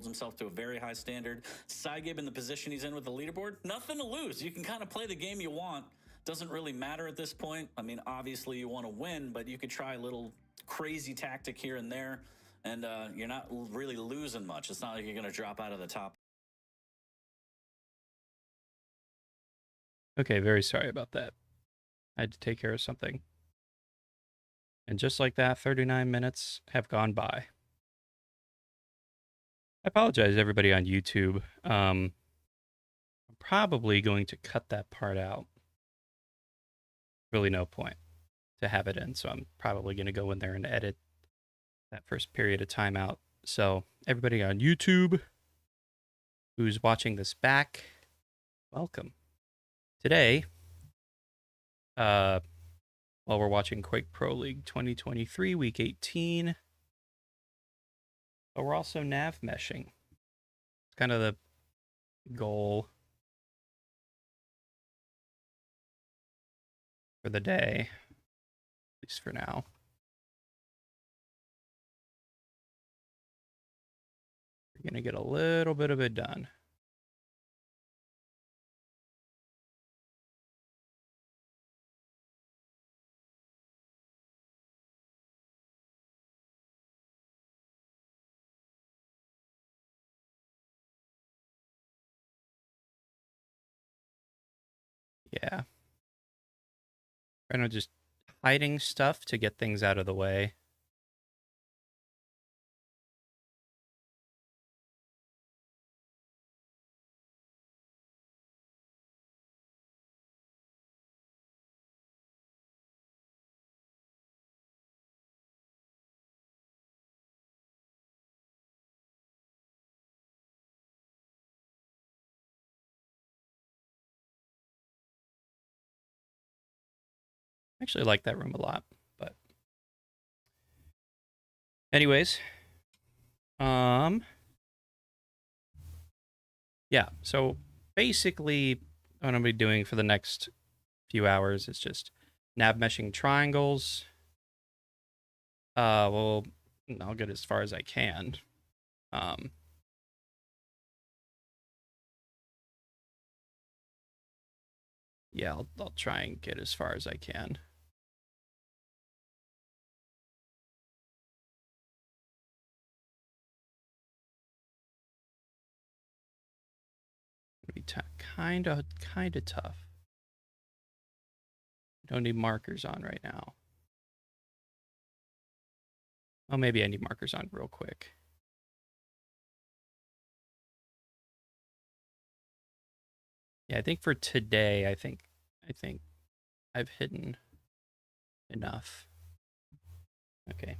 holds himself to a very high standard. Sygib in the position he's in with the leaderboard, nothing to lose. You can kind of play the game you want. Doesn't really matter at this point. I mean, obviously you want to win, but you could try a little crazy tactic here and there, and you're not really losing much. It's not like you're going to drop out of the top. Okay, very sorry about that. I had to take care of something. And just like that, 39 minutes have gone by. I apologize, everybody on YouTube. I'm probably going to cut that part out. Really no point to have it in, so I'm probably going to go in there and edit that first period of time out. So everybody on YouTube who's watching this back, welcome. Today, while we're watching Quake Pro League 2023, Week 18, but we're also Navmeshing. It's kind of the goal for the day, at least for now. We're going to get a little bit of it done. Yeah. Kind of just hiding stuff to get things out of the way. I actually like that room a lot, but anyways, yeah, so basically what I'm going to be doing for the next few hours is just nav meshing triangles. Well, I'll get as far as I can. Yeah, I'll try and get as far as I can. It'll be kind of tough. Don't need markers on right now. Oh, maybe I need markers on real quick. Yeah, I think for today, I think I've hidden enough. Okay.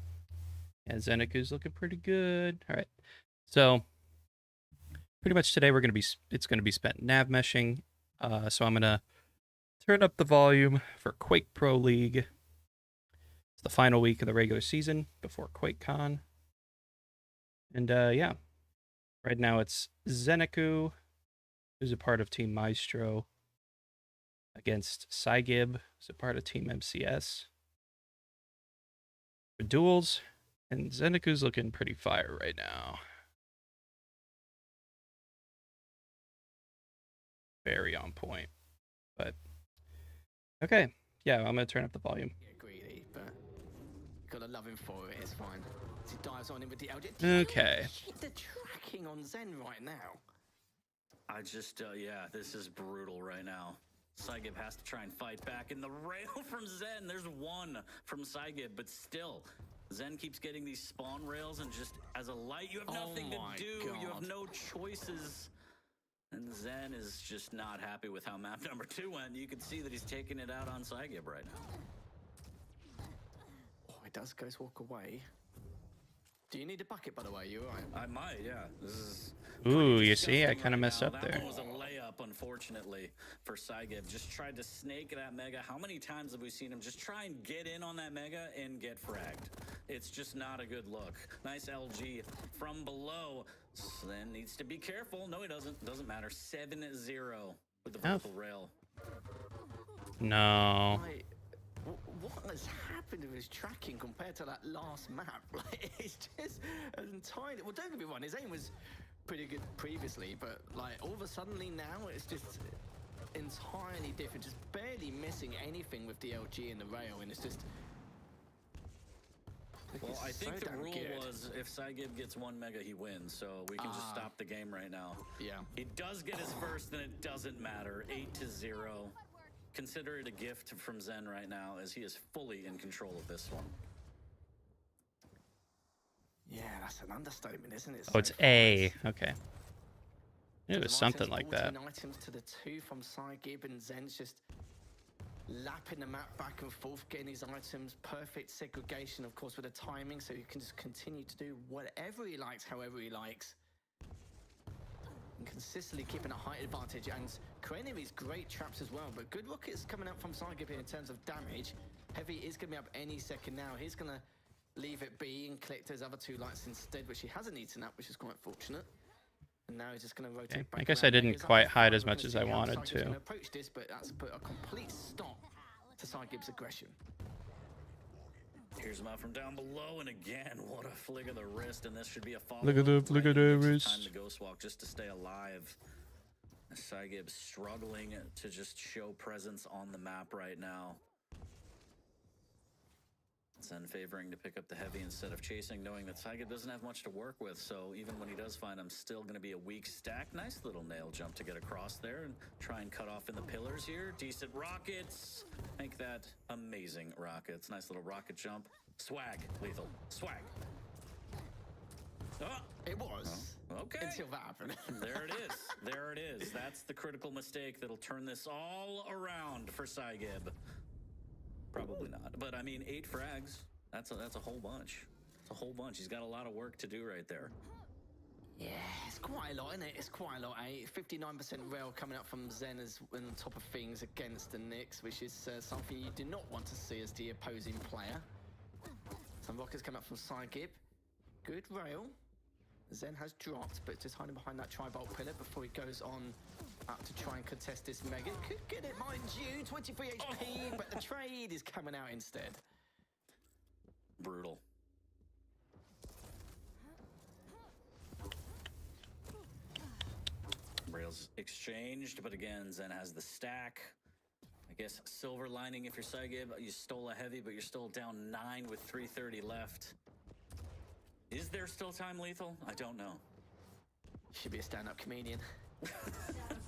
Yeah, Zeniku's looking pretty good. All right. So pretty much today it's gonna be spent nav meshing. So I'm gonna turn up the volume for Quake Pro League. It's the final week of the regular season before QuakeCon. And yeah. Right now it's Zeniku, who's a part of Team Maestro, against Sygib, who's a part of Team MCS. For duels, and Zeniku's looking pretty fire right now. Very on point. But okay, yeah, I'm gonna turn up the volume. Yeah, greedy, but gotta love him for it. It's fine. He dives on him with the LG. Okay. The tracking on Zen right now. I just, yeah, this is brutal right now. Sygib has to try and fight back in the rail from Zen. There's one from Sygib, but still, Zen keeps getting these spawn rails, and just as a light, you have nothing to do. God. You have no choices. And Zen is just not happy with how map number 2 went. You can see that he's taking it out on Sygib right now. Oh, it does go to walk away. Do you need a bucket, by the way? You all right? I might, yeah. This is Ooh, you see, I kind of messed up that there. That was a layup, unfortunately, for Sygib. Just tried to snake that Mega. How many times have we seen him just try and get in on that Mega and get fragged? It's just not a good look. Nice LG from below. Then needs to be careful. No, he doesn't. Doesn't matter. 7-0 with the vertical rail. No. What has happened with his tracking compared to that last map? Like, it's just entirely. Well, don't get me wrong, his aim was pretty good previously, but like all of a suddenly now it's just entirely different, just barely missing anything with the LG and the rail, and it's just. Well, I think so the damn rule good. was if Sygib gets 1 mega, he wins, so we can just stop the game right now. Yeah. He does get his first, then it doesn't matter. 8-0. Consider it a gift from Zen right now, as he is fully in control of this one. Yeah, that's an understatement, isn't it? Oh, it's A. Okay. It was something like that. 14 items to the 2 from Sygib, and Zen's just lapping the map back and forth, getting his items. Perfect segregation, of course, with the timing, so he can just continue to do whatever he likes, however he likes. And consistently keeping a height advantage, and creating these great traps as well. But good rockets coming out from Sygib here in terms of damage. Heavy is going to be up any second now. He's going to leave it be and collect those other 2 lights instead, which he hasn't eaten up, which is quite fortunate. And now he's just going to rotate Okay. back I guess around. I didn't He's up quite in hide front. as We're much gonna as see I how wanted Sygib's to. gonna approach this, but that's put a complete stop to Sygib's aggression. Here's him out from down below, and again, what a flick of the wrist, and this should be a follow-up. Look at the wrist. Time to ghost walk just to stay alive. Sygib struggling to just show presence on the map right now. Zen favoring to pick up the heavy instead of chasing, knowing that Sygib doesn't have much to work with, so even when he does find him, still going to be a weak stack. Nice little nail jump to get across there and try and cut off in the pillars here. Decent rockets. Make that amazing rockets. Nice little rocket jump. Swag, Lethal. Swag. Oh, It was. okay. Until that happened. There it is. There it is. That's the critical mistake that'll turn this all around for Sygib. Probably not. But I mean, 8 frags. That's a whole bunch. It's a whole bunch. He's got a lot of work to do right there. Yeah, it's quite a lot, isn't it? It's quite a lot, eh? 59% rail coming up from Zen as on top of things against the Knicks, which is something you do not want to see as the opposing player. Some rockets come up from Sygib. Good rail. Zen has dropped, but just hiding behind that tri-bolt pillar before he goes on up to try and contest this mega. Could get it, mind you. 23 HP, but the trade is coming out instead. Brutal. Rails exchanged, but again, Zen has the stack. I guess silver lining if you're Sygib, you stole a heavy, but you're still down 9 with 330 left. Is there still time, Lethal? I don't know. Should be a stand-up comedian.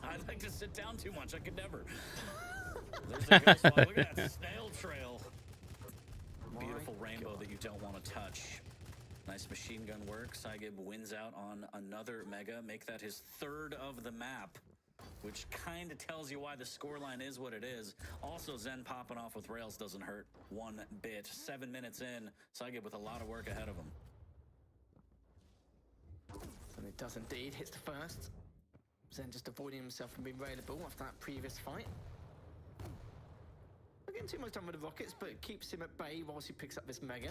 I like to sit down too much. I could never. There's a ghost walk. Look at that snail trail. Beautiful rainbow that you don't want to touch. Nice machine gun work. Sygib wins out on another mega. Make that his 3rd of the map, which kind of tells you why the scoreline is what it is. Also, Zen popping off with rails doesn't hurt one bit. 7 minutes in, Sygib with a lot of work ahead of him. And it does indeed. Hits the first. Zen just avoiding himself from being railable after that previous fight. Not getting too much done with the rockets, but it keeps him at bay whilst he picks up this mega.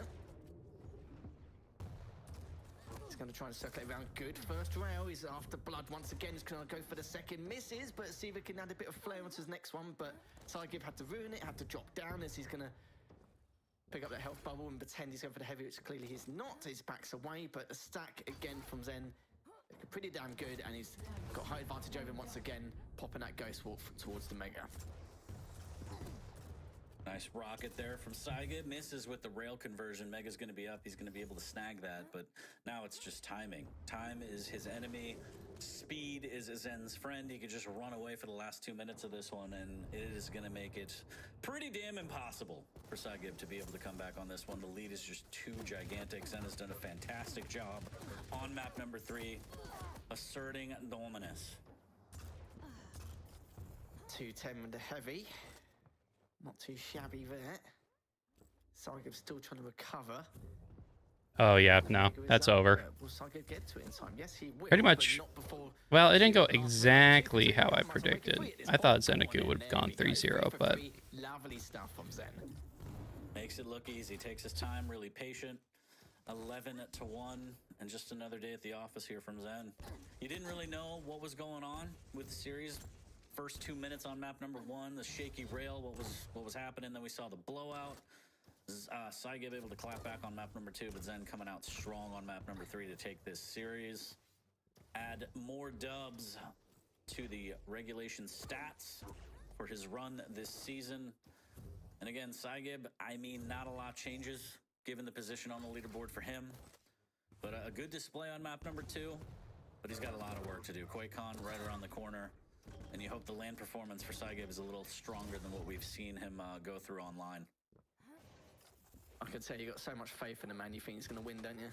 He's going to try and circle it around. Good first rail. He's after blood once again. He's going to go for the second. Misses, but see if he can add a bit of flair onto his next one. But Sygib had to ruin it, had to drop down as he's going to pick up that health bubble and pretend he's going for the heavy, which clearly he's not. His back's away, but the stack again from Zen, pretty damn good, and he's got high advantage over him once again, popping that ghost walk towards the mega. Nice rocket there from Sygib. Misses with the rail conversion. Mega's going to be up. He's going to be able to snag that, but now it's just timing. Time is his enemy. Speed is Zen's friend. He could just run away for the last 2 minutes of this one, and it is going to make it pretty damn impossible for Sygib to be able to come back on this one. The lead is just too gigantic. Zen has done a fantastic job on map number 3, asserting dominance. 210 with the heavy. Not too shabby there. Sygib still trying to recover. Oh, yeah, no, that's over. Will Sygib get to it in time? Yes, he will. Pretty much. But not before. Well, it didn't go exactly how I predicted. I thought Zeneku would have gone 3-0, but Lovely stuff from Zen. Makes it look easy. Takes his time, really patient. 11-1, and just another day at the office here from Zen. You didn't really know what was going on with the series. First 2 minutes on map number 1, the shaky rail, what was happening. Then we saw the blowout. Sygib able to clap back on map number 2, but Zen coming out strong on map number 3 to take this series. add more dubs to the regulation stats for his run this season. And again, Sygib, I mean, not a lot changes given the position on the leaderboard for him. But a good display on map number 2. But he's got a lot of work to do. QuakeCon right around the corner. And you hope the land performance for Sygib is a little stronger than what we've seen him go through online. I could tell you got so much faith in the man. You think he's going to win, don't you?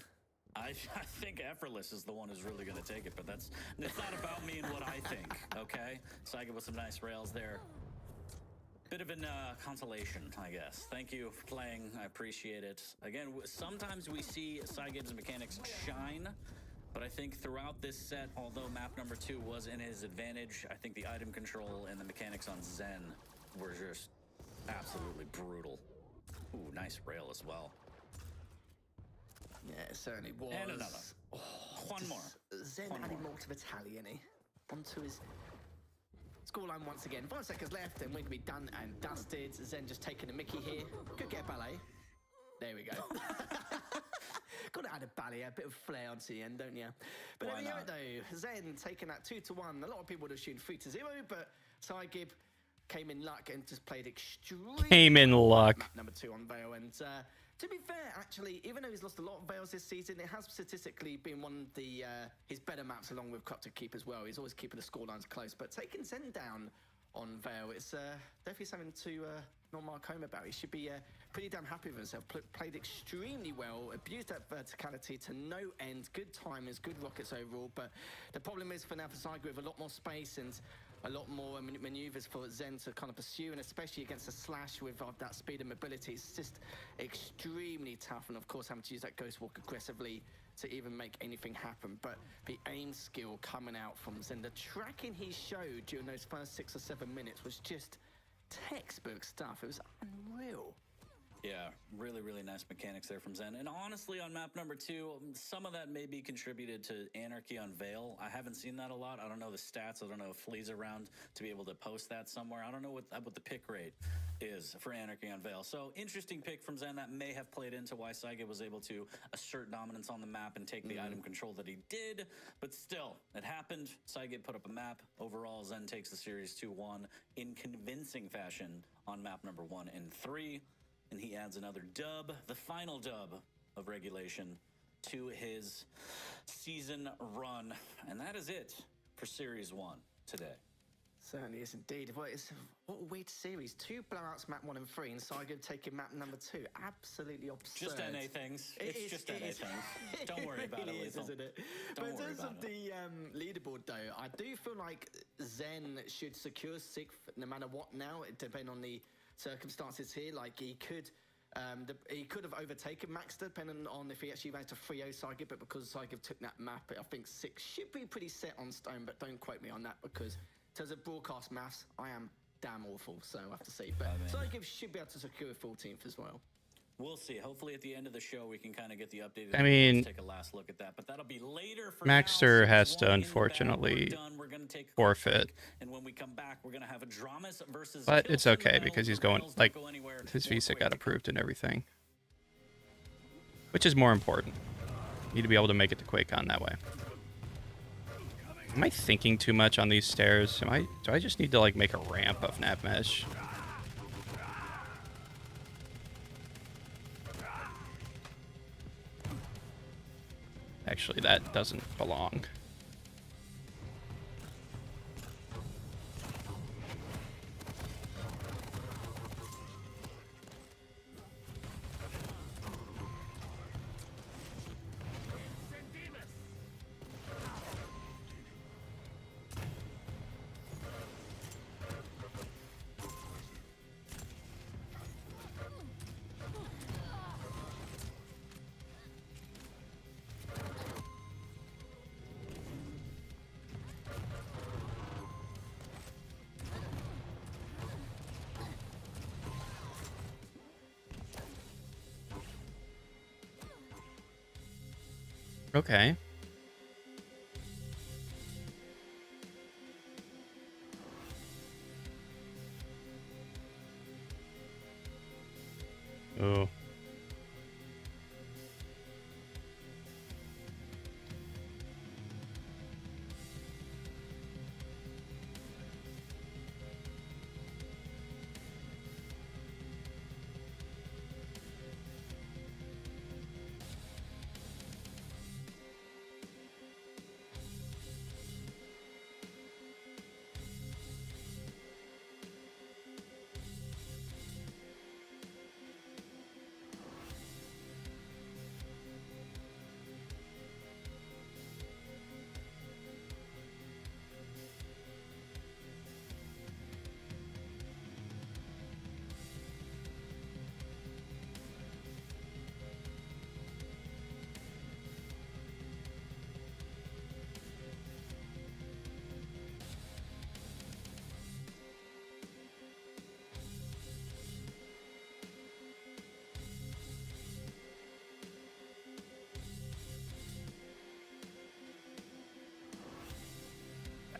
I think Effortless is the one who's really going to take it, but it's not about me and what I think, okay? Sygib with some nice rails there. Bit of an consolation, I guess. Thank you for playing. I appreciate it. Again, sometimes we see Sygib's mechanics shine, but I think throughout this set, although map number 2 was in his advantage, I think the item control and the mechanics on Zen were just absolutely brutal. Ooh, nice rail as well. Yeah, it certainly was. And another. One more. Zen adding more to the tally, innit? Onto his scoreline once again. 5 seconds left, and we're going to be done and dusted. Zen just taking a mickey here. Could get a ballet. There we go. Got to add a ballet, a bit of flair onto the end, don't you? But there we go, though. Zen taking that 2-1. A lot of people would have assumed 3-0, but Sygib came in luck and just played extremely. Came in luck. Map number 2 on Vale, and to be fair, actually, even though he's lost a lot of Vales this season, it has statistically been one of the his better maps, along with Cup to keep as well. He's always keeping the scorelines close, but taking Zen down on Vale, it's definitely something to not mark home about. He should be pretty damn happy with himself. Played extremely well, abused that verticality to no end. Good timers, good rockets overall, but the problem is for now for Sygib with a lot more space and a lot more maneuvers for Zen to kind of pursue, and especially against a slash with that speed and mobility, it's just extremely tough. And of course, having to use that Ghost Walk aggressively to even make anything happen. But the aim skill coming out from Zen, the tracking he showed during those first 6 or 7 minutes was just textbook stuff. It was unreal. Yeah, really, really nice mechanics there from Zen. And honestly, on map number 2, some of that may be contributed to Anarchy on Vale. I haven't seen that a lot. I don't know the stats. I don't know if Flea's around to be able to post that somewhere. I don't know what the pick rate is for Anarchy on Vale. So interesting pick from Zen that may have played into why Sygib was able to assert dominance on the map and take the item control that he did. But still, it happened. Sygib put up a map. Overall, Zen takes the series 2-1 in convincing fashion on map number 1 and 3. And he adds another dub, the final dub of regulation, to his season run. And that is it for Series 1 today. Certainly is indeed. What a weird series. 2 blowouts, map 1 and 3, and Sygib taking map number 2. Absolutely absurd. Just NA things. It's just NA things. Don't worry about it, Lethal. Isn't it? But in terms of the leaderboard, though, I do feel like Zen should secure 6th no matter what now, depending on the circumstances here. Like he could have overtaken Maxter depending on if he actually managed to 3-0 Sygib, but because Sygib took that map, I think 6 should be pretty set on stone, but don't quote me on that, because in terms of broadcast maths, I am damn awful, so I have to see. But Sygib should be able to secure 14th as well. We'll see. Hopefully at the end of the show, we can kind of get the updated. I mean, take a last look at that, but that'll be later. For Maxter now, has to unfortunately forfeit. And when we come back, we're going to have a Dramas versus. But it's okay because he's going, like, his visa got approved and everything. Which is more important. You need to be able to make it to QuakeCon that way. Am I thinking too much on these stairs? Do I just need to, like, make a ramp of Navmesh? Actually, that doesn't belong. Okay. Oh.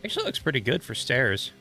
Actually looks pretty good for stairs.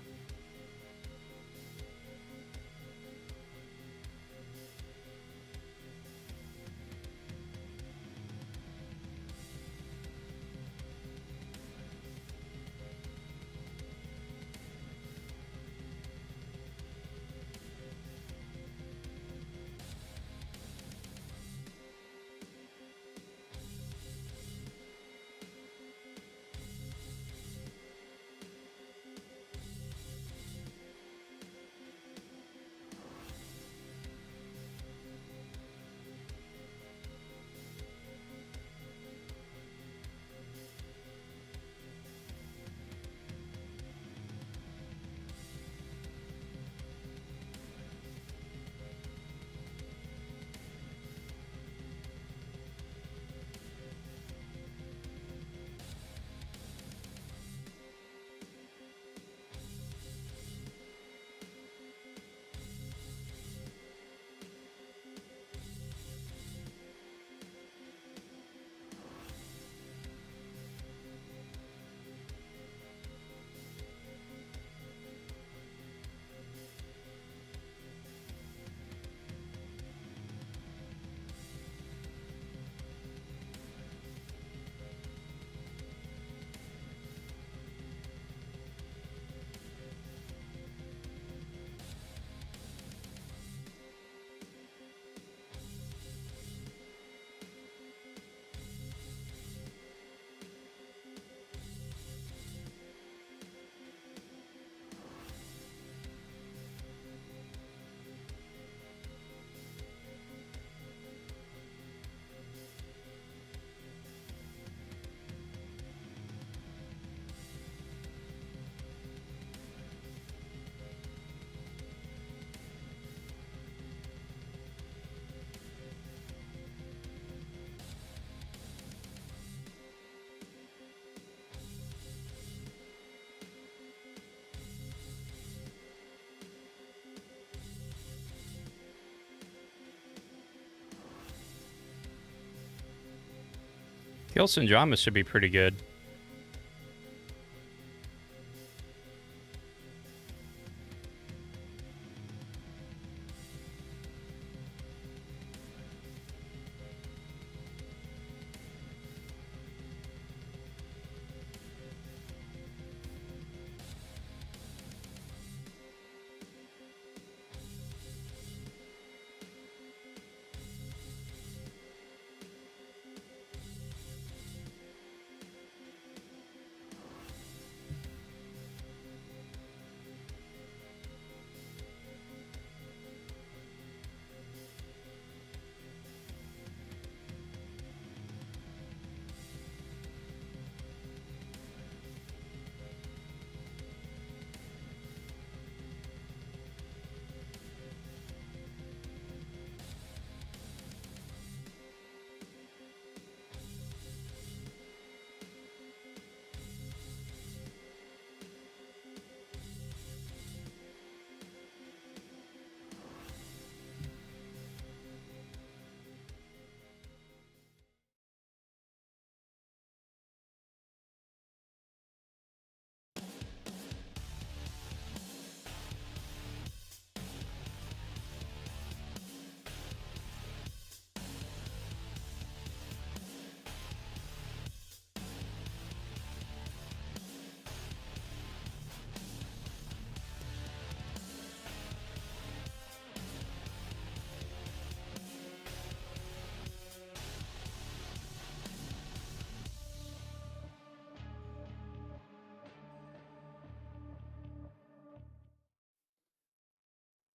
Gilson Jama should be pretty good.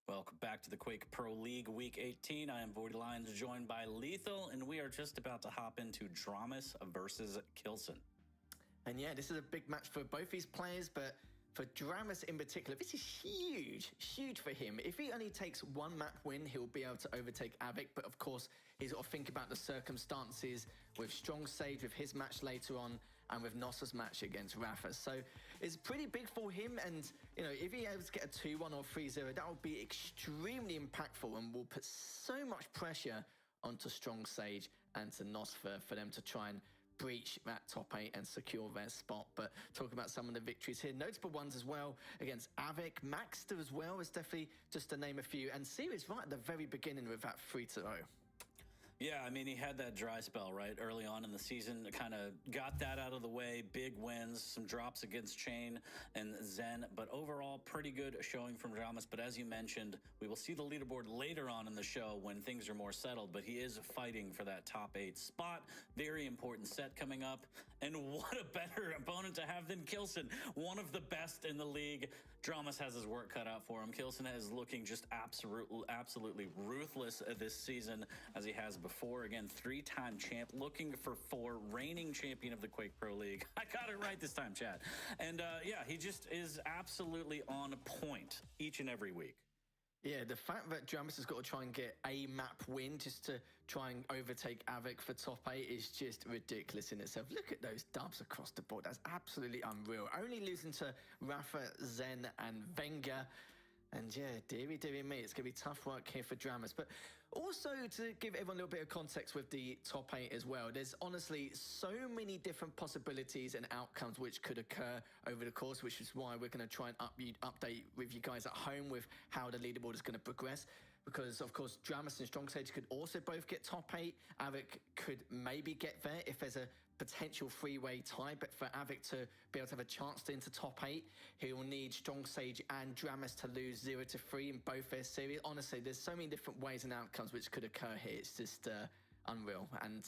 Welcome back to the Quake Pro League Week 18. I am Void Lions, joined by Lethal, and we are just about to hop into Dramas versus Kilson. And yeah, this is a big match for both these players, but for Dramas in particular, this is huge for him. If he only takes one map win, he'll be able to overtake Avik, but of course, he's got to think about the circumstances with Strong Sage, with his match later on, and with Nossa's match against Rafa. So it's pretty big for him, and you know, if he able to get a 2-1 or 3-0, that will be extremely impactful and will put so much pressure onto Strong Sage and to Nos for them to try and breach that top 8 and secure their spot. But talking about some of the victories here, notable ones as well against Avic, Maxter as well is definitely just to name a few, and Series right at the very beginning with that 3-0. Yeah, I mean, he had that dry spell, right, early on in the season, kind of got that out of the way, big wins, some drops against Chain and Zen, but overall, pretty good showing from Dramas. But as you mentioned, we will see the leaderboard later on in the show when things are more settled, but he is fighting for that top 8 spot. Very important set coming up, and what a better opponent to have than Kilson, one of the best in the league. Dramas has his work cut out for him. Kilson is looking just absolutely ruthless this season, as he has before. Again, 3-time champ, looking for 4, reigning champion of the Quake Pro League. I got it right this time, Chad. And yeah, he just is absolutely on point each and every week. Yeah, the fact that Dramas has got to try and get a map win just to try and overtake Avic for top 8 is just ridiculous in itself. Look at those dubs across the board. That's absolutely unreal. Only losing to Rafa, Zen, and Wenger. And yeah, dearie me, it's going to be tough work here for Dramas. But also to give everyone a little bit of context with the top 8 as well, there's honestly so many different possibilities and outcomes which could occur over the course, which is why we're going to try and update with you guys at home with how the leaderboard is going to progress. Because, of course, Dramas and Strong Sage could also both get top 8. Avic could maybe get there if there's a potential 3-way tie. But for Avic to be able to have a chance to into top 8, he will need Strong Sage and Dramas to lose 0-3 in both their series. Honestly, there's so many different ways and outcomes which could occur here. It's just unreal. And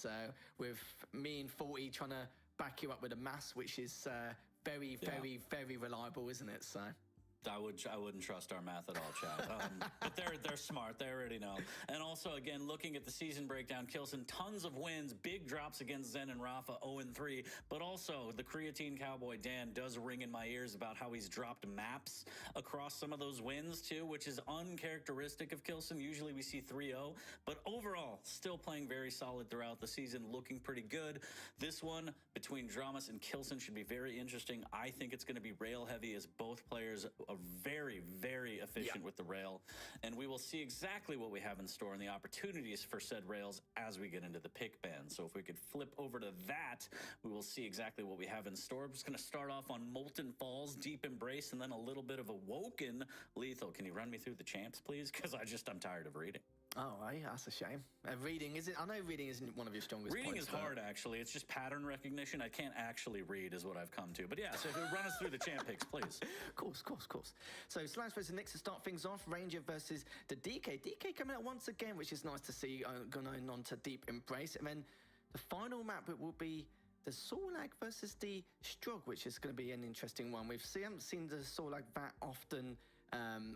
with me and 40 trying to back you up with a maths, which is very reliable, isn't it? So... I wouldn't trust our math at all, Chad. But they're smart. They already know. And also, again, looking at the season breakdown, Kilson, tons of wins, big drops against Zen and Rafa, 0-3. But also, the creatine cowboy Dan does ring in my ears about how he's dropped maps across some of those wins too, which is uncharacteristic of Kilson. Usually we see 3-0, but overall, still playing very solid throughout the season, looking pretty good. This one between Dramas and Kilson should be very interesting. I think it's going to be rail heavy, as both players are very efficient with the rail, and we will see exactly what we have in store and the opportunities for said rails as we get into the pick band. So if we could flip over to that, we will see exactly what we have in store. I'm just going to start off on Molten Falls, Deep Embrace, and then a little bit of Awoken Lethal. Can you run me through the champs, please? Because I'm tired of reading. Oh, that's a shame. Reading isn't. I know reading isn't one of your strongest reading points. Reading is hard, actually. It's just pattern recognition. I can't actually read, is what I've come to. But yeah, so run us through the champ picks, please. Of course. So Slash versus Nyx to start things off. Ranger versus the DK. DK coming out once again, which is nice to see. Going on to Deep Embrace, and then the final map it will be the Sorlag versus the Strog, which is going to be an interesting one. We haven't seen the Sorlag that often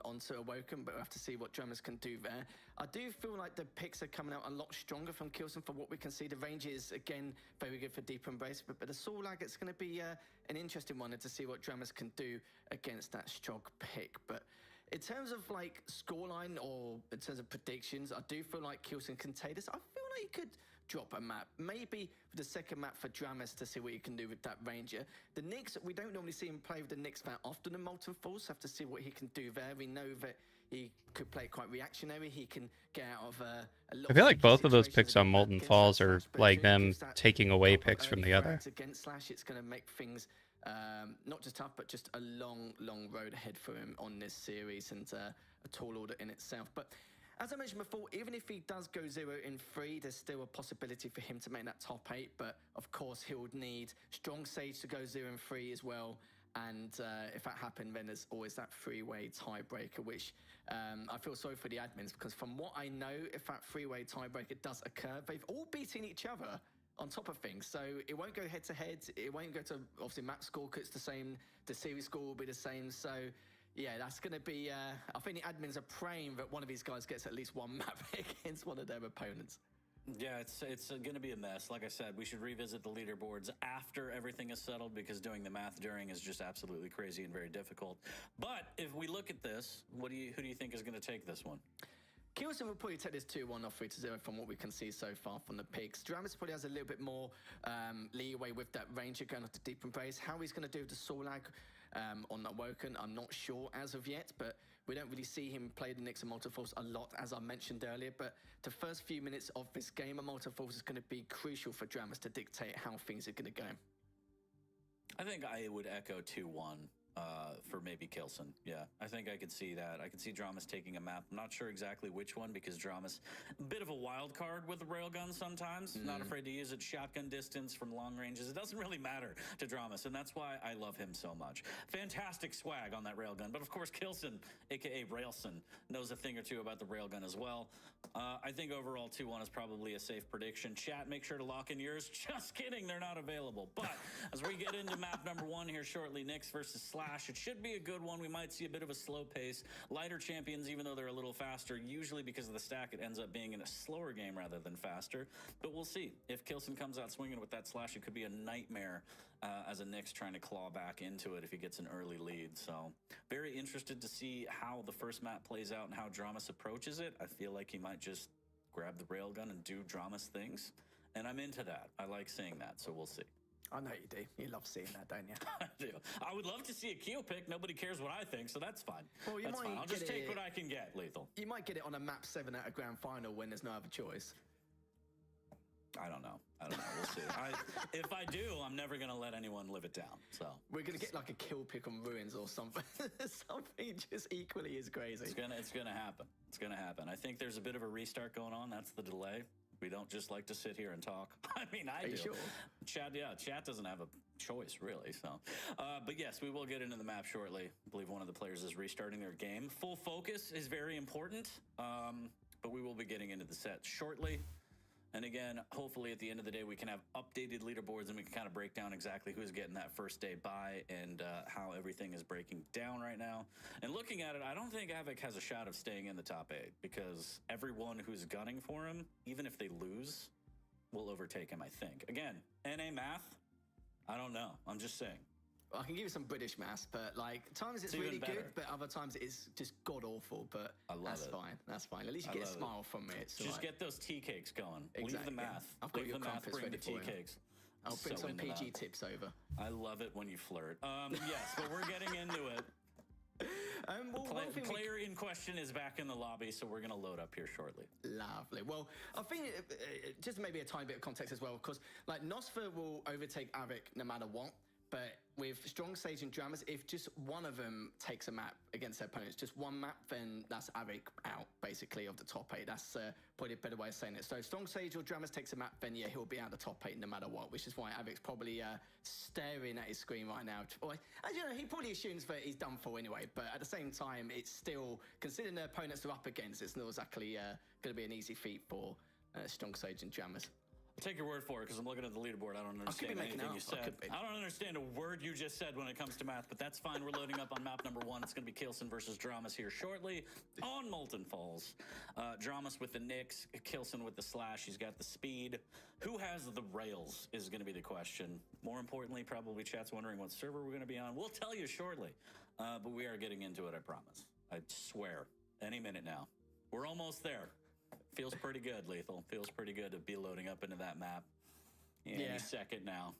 onto Awoken, but we'll have to see what Dramas can do there. I do feel like the picks are coming out a lot stronger from Kilson for what we can see. The range is, again, very good for Deep Embrace, but the Sorlag, it's going to be an interesting one to see what Dramas can do against that Strog pick. But in terms of like scoreline or in terms of predictions, I do feel like Kilson can take this. I feel like he could drop a map, maybe the second map for Dramas to see what he can do with that Ranger. The Nyx, we don't normally see him play with the Nyx that often in Molten Falls, so have to see what he can do there. We know that he could play quite reactionary. He can get out of a lot. I feel like both of those picks on Molten Falls are like them taking away picks from the other. Against Slash, it's going to make things not just tough, but just a long road ahead for him on this series, and a tall order in itself. But as I mentioned before, even if he does go 0-3, there's still a possibility for him to make that top 8. But of course, he would need Strong Sage to go 0-3 as well. And if that happened, then there's always that 3-way tiebreaker, which I feel sorry for the admins, because from what I know, if that 3-way tiebreaker does occur, they've all beaten each other on top of things. So it won't go head to head. It won't go to, obviously, map score, because it's the same. The series score will be the same. So yeah, that's going to be, I think the admins are praying that one of these guys gets at least one map against one of their opponents. Yeah, it's going to be a mess. Like I said, we should revisit the leaderboards after everything is settled, because doing the math during is just absolutely crazy and very difficult. But if we look at this, who do you think is going to take this one? Kilson will probably take this 2-1 off 3-0 from what we can see so far from the picks. Dramus probably has a little bit more leeway with that Ranger going off to Deep Embrace. How he's going to do the Solag on that Woken, I'm not sure as of yet, but we don't really see him play the Nyx and Multiforce a lot, as I mentioned earlier. But the first few minutes of this game of Multiforce is going to be crucial for Dramus to dictate how things are going to go. I think I would echo 2-1 for maybe Kilson. Yeah, I think I could see that. I could see Dramus taking a map. I'm not sure exactly which one because Dramus, a bit of a wild card with the railgun sometimes. Not afraid to use it shotgun distance from long ranges. It doesn't really matter to Dramus, and that's why I love him so much. Fantastic swag on that railgun, but of course Kilson, aka Railson, knows a thing or two about the railgun as well. I think overall 2-1 is probably a safe prediction. Chat, make sure to lock in yours. Just kidding, they're not available. But as we get into map number 1 here shortly, Nyx versus Slash, it should be a good one. We might see a bit of a slow pace. Lighter champions, even though they're a little faster, usually because of the stack, it ends up being in a slower game rather than faster. But we'll see. If Kilson comes out swinging with that Slash, it could be a nightmare as a Nyx trying to claw back into it if he gets an early lead. So very interested to see how the first map plays out and how Dramus approaches it. I feel like he might just grab the railgun and do Dramus things. And I'm into that. I like seeing that, so we'll see. I know you do. You love seeing that, don't you? I do. I would love to see a Keo pick. Nobody cares what I think, so that's fine. Well, you that's might fine. I'll just get take it- what I can get, Lethal. You might get it on a map 7 at a grand final when there's no other choice. I don't know. We'll see. If I do, I'm never going to let anyone live it down. So We're going to get like a kill pick on Ruins or something. Something just equally as crazy. it's gonna happen. It's gonna happen. I think there's a bit of a restart going on. That's the delay. We don't just like to sit here and talk. I mean, I Are do. you sure? Chat doesn't have a choice, really. So, but yes, we will get into the map shortly. I believe one of the players is restarting their game. Full focus is very important, but we will be getting into the set shortly. And again, hopefully at the end of the day, we can have updated leaderboards and we can kind of break down exactly who's getting that first day bye and how everything is breaking down right now. And looking at it, I don't think Avic has a shot of staying in the top 8 because everyone who's gunning for him, even if they lose, will overtake him, I think. Again, NA math, I don't know. I'm just saying. I can give you some British maths, but like times it's It's really even better. good, but other times it's just god awful. But I love that's it. fine. That's fine. At least you I get a love it. smile from me. It's Just alright. get those tea cakes going. Leave Exactly. the math. I've got Leave your the math, crumpets bring the ready for tea you. cakes. I'll bring So some into PG that. tips over. I love it when you flirt. Yes, but we're getting into it. Well, one thing we- Player in question is back in the lobby, so we're going to load up here shortly. Lovely. Well, I think just maybe a tiny bit of context as well, because like Nosfer will overtake Avic no matter what. But with Strong Sage and Dramas, if just one of them takes a map against their opponents, just one map, then that's Avic out, basically, of the top 8. That's probably a better way of saying it. So if Strong Sage or Dramas takes a map, then yeah, he'll be out of the top 8 no matter what, which is why Avic's probably staring at his screen right now. Or, as you know, he probably assumes that he's done for anyway, but at the same time, it's still, considering the opponents are up against, it's not exactly going to be an easy feat for Strong Sage and Dramas. I'll take your word for it because I'm looking at the leaderboard. I don't could be understand making anything it you up. I said. could be. I don't understand a word you just said when it comes to math, but that's fine. We're loading up on map number 1. It's going to be Kilson versus Dramas here shortly on Molten Falls. Dramas with the Nyx, Kilson with the Slash. He's got the speed. Who has the rails is going to be the question. More importantly, probably chat's wondering what server we're going to be on. We'll tell you shortly, but we are getting into it, I promise. I swear. Any minute now. We're almost there. Feels pretty good, Lethal. Feels pretty good to be loading up into that map. Any second now.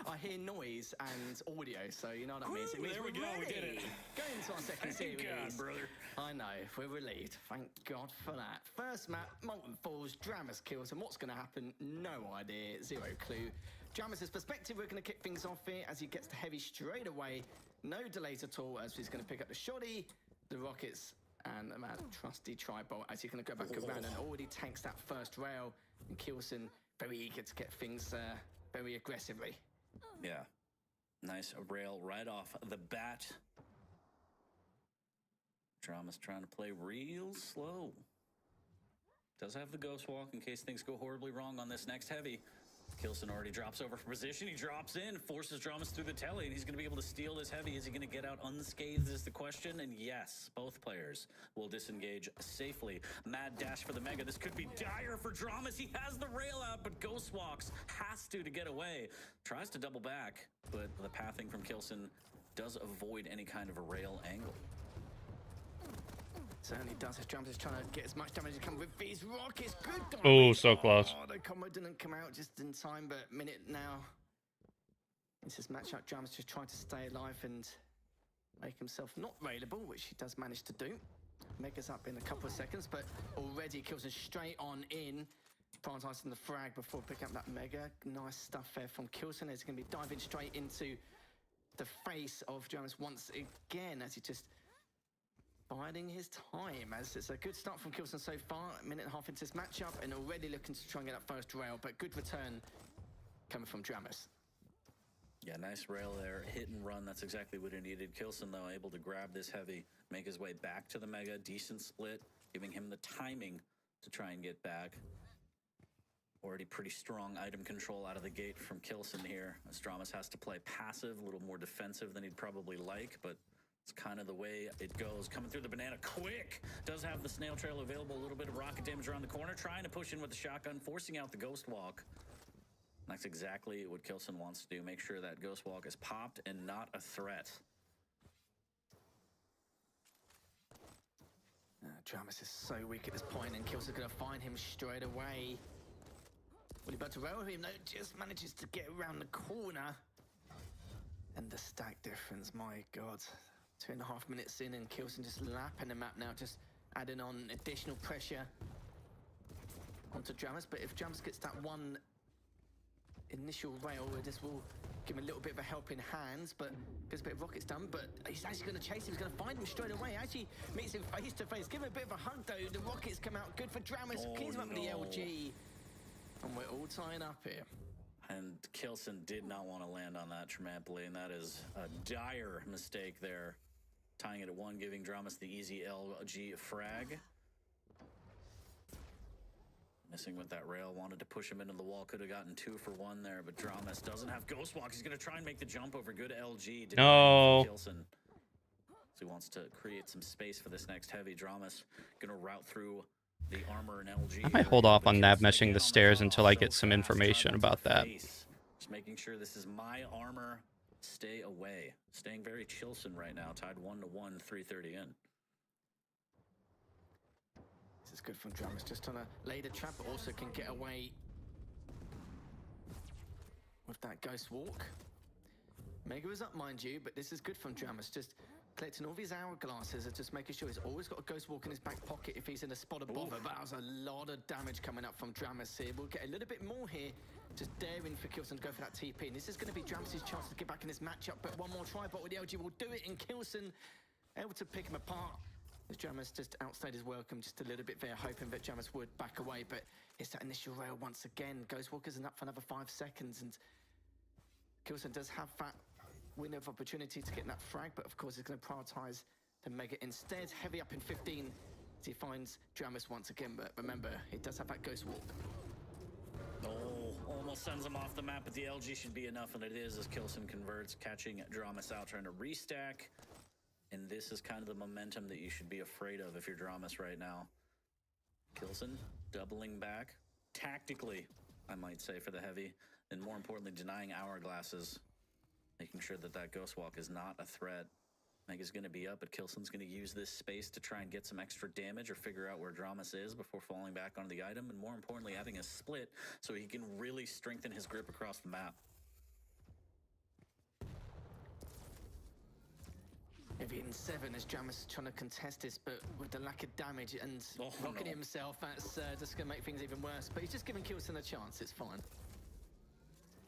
I hear noise and audio, so you know what I mean. So it means there we we're go, we ready. did it. Going into our second Thank series. God, brother. I know, we're relieved. Thank God for that. First map, Molten Falls, Dramas kills, and what's going to happen? No idea, zero clue. Dramas' perspective, we're going to kick things off here as he gets to heavy straight away. No delays at all as he's going to pick up the shoddy, the rockets, and the mad trusty tri-bolt as he's going to go back around and already tanks that first rail. And Kilson very eager to get things very aggressively. Yeah. Nice rail right off the bat. Drama's trying to play real slow. Does have the ghost walk in case things go horribly wrong on this next heavy. Kilson already drops over for position. He drops in, forces Dramas through the telly, and he's going to be able to steal this heavy. Is he going to get out unscathed is the question. And yes, both players will disengage safely. Mad dash for the Mega. This could be dire for Dramas. He has the rail out, but Ghost walks. Has to get away. Tries to double back, but the pathing from Kilson does avoid any kind of a rail angle. Certainly does. His Dramas is trying to get as much damage as he can with these rockets. Good damage. Oh, so close. Oh, the combo didn't come out just in time, but minute now. It's his matchup. Dramas just trying to stay alive and make himself not available, which he does manage to do. Mega's up in a couple of seconds, but already kills him straight on in. Prioritizing the frag before picking up that Mega. Nice stuff there from Kilson. He's going to be diving straight into the face of Dramas once again as he just biding his time. As it's a good start from Kilson so far. A minute and a half into this matchup and already looking to try and get that first rail, but good return coming from Dramas. Yeah, nice rail there. Hit and run. That's exactly what he needed. Kilson, though, able to grab this heavy, make his way back to the Mega. Decent split, giving him the timing to try and get back. Already pretty strong item control out of the gate from Kilson here. As Dramas has to play passive, a little more defensive than he'd probably like, but it's kind of the way it goes. Coming through the banana quick. Does have the snail trail available. A little bit of rocket damage around the corner. Trying to push in with the shotgun, forcing out the ghost walk. That's exactly what Kilson wants to do. Make sure that ghost walk is popped and not a threat. Dramas is so weak at this point, and Kilson's going to find him straight away. Will he about to rail him? No, just manages to get around the corner. And the stack difference, my God. 2.5 minutes in, and Kilson just lapping the map now, just adding on additional pressure onto Dramas. But if Dramas gets that one initial rail, this will give him a little bit of a helping hand, but gets a bit of rockets done, but he's actually going to chase him. He's going to find him straight away. Actually meets him face to face. Give him a bit of a hug, though. The rockets come out good for Dramas. Cleans him up with the LG. And we're all tying up here. And Kilson did not want to land on that trampoline. That is a dire mistake there. Tying it at 1, giving Dramas the easy LG frag. Missing with that rail, wanted to push him into the wall. Could have gotten 2 for 1 there, but Dramas doesn't have ghost walk. He's going to try and make the jump over. Good LG. No. Kilson. So he wants to create some space for this next heavy. Dramas going to route through the armor and LG. I might hold off on Navmeshing the stairs until I get some information about that. Just making sure this is my armor. Stay away. Staying very Chilson right now. Tied 1-1, 3:30 in. This is good from Dramas. Just trying to lay the trap, but also can get away with that ghost walk. Mega is up, mind you, but this is good from Dramas. Just collecting all these hourglasses and just making sure he's always got a ghost walk in his back pocket if he's in a spot of bother. But that was a lot of damage coming up from Dramas here. We'll get a little bit more here. Just daring for Kilson to go for that TP. And this is going to be Dramas' chance to get back in this matchup. But one more try, but with the LG will do it. And Kilson able to pick him apart. As Dramas just outstayed his welcome just a little bit there, hoping that Dramas would back away. But it's that initial rail once again. Ghost walk isn't up for another 5 seconds. And Kilson does have that window of opportunity to get that frag, but of course he's going to prioritize the Mega instead. Heavy up in 15 as he finds Dramas once again, but remember, he does have that ghost walk. Oh, almost sends him off the map, but the LG should be enough, and it is as Kilson converts, catching Dramas out, trying to restack. And this is kind of the momentum that you should be afraid of if you're Dramas right now. Kilson doubling back, tactically, I might say, for the heavy, and more importantly, denying hourglasses. Making sure that that ghost walk is not a threat. Mega's going to be up, but Kilson's going to use this space to try and get some extra damage or figure out where Dramas is before falling back onto the item, and more importantly, having a split so he can really strengthen his grip across the map. Maybe in 7 as Dramas trying to contest this, but with the lack of damage and rocking himself, that's just going to make things even worse. But he's just giving Kilson a chance. It's fine.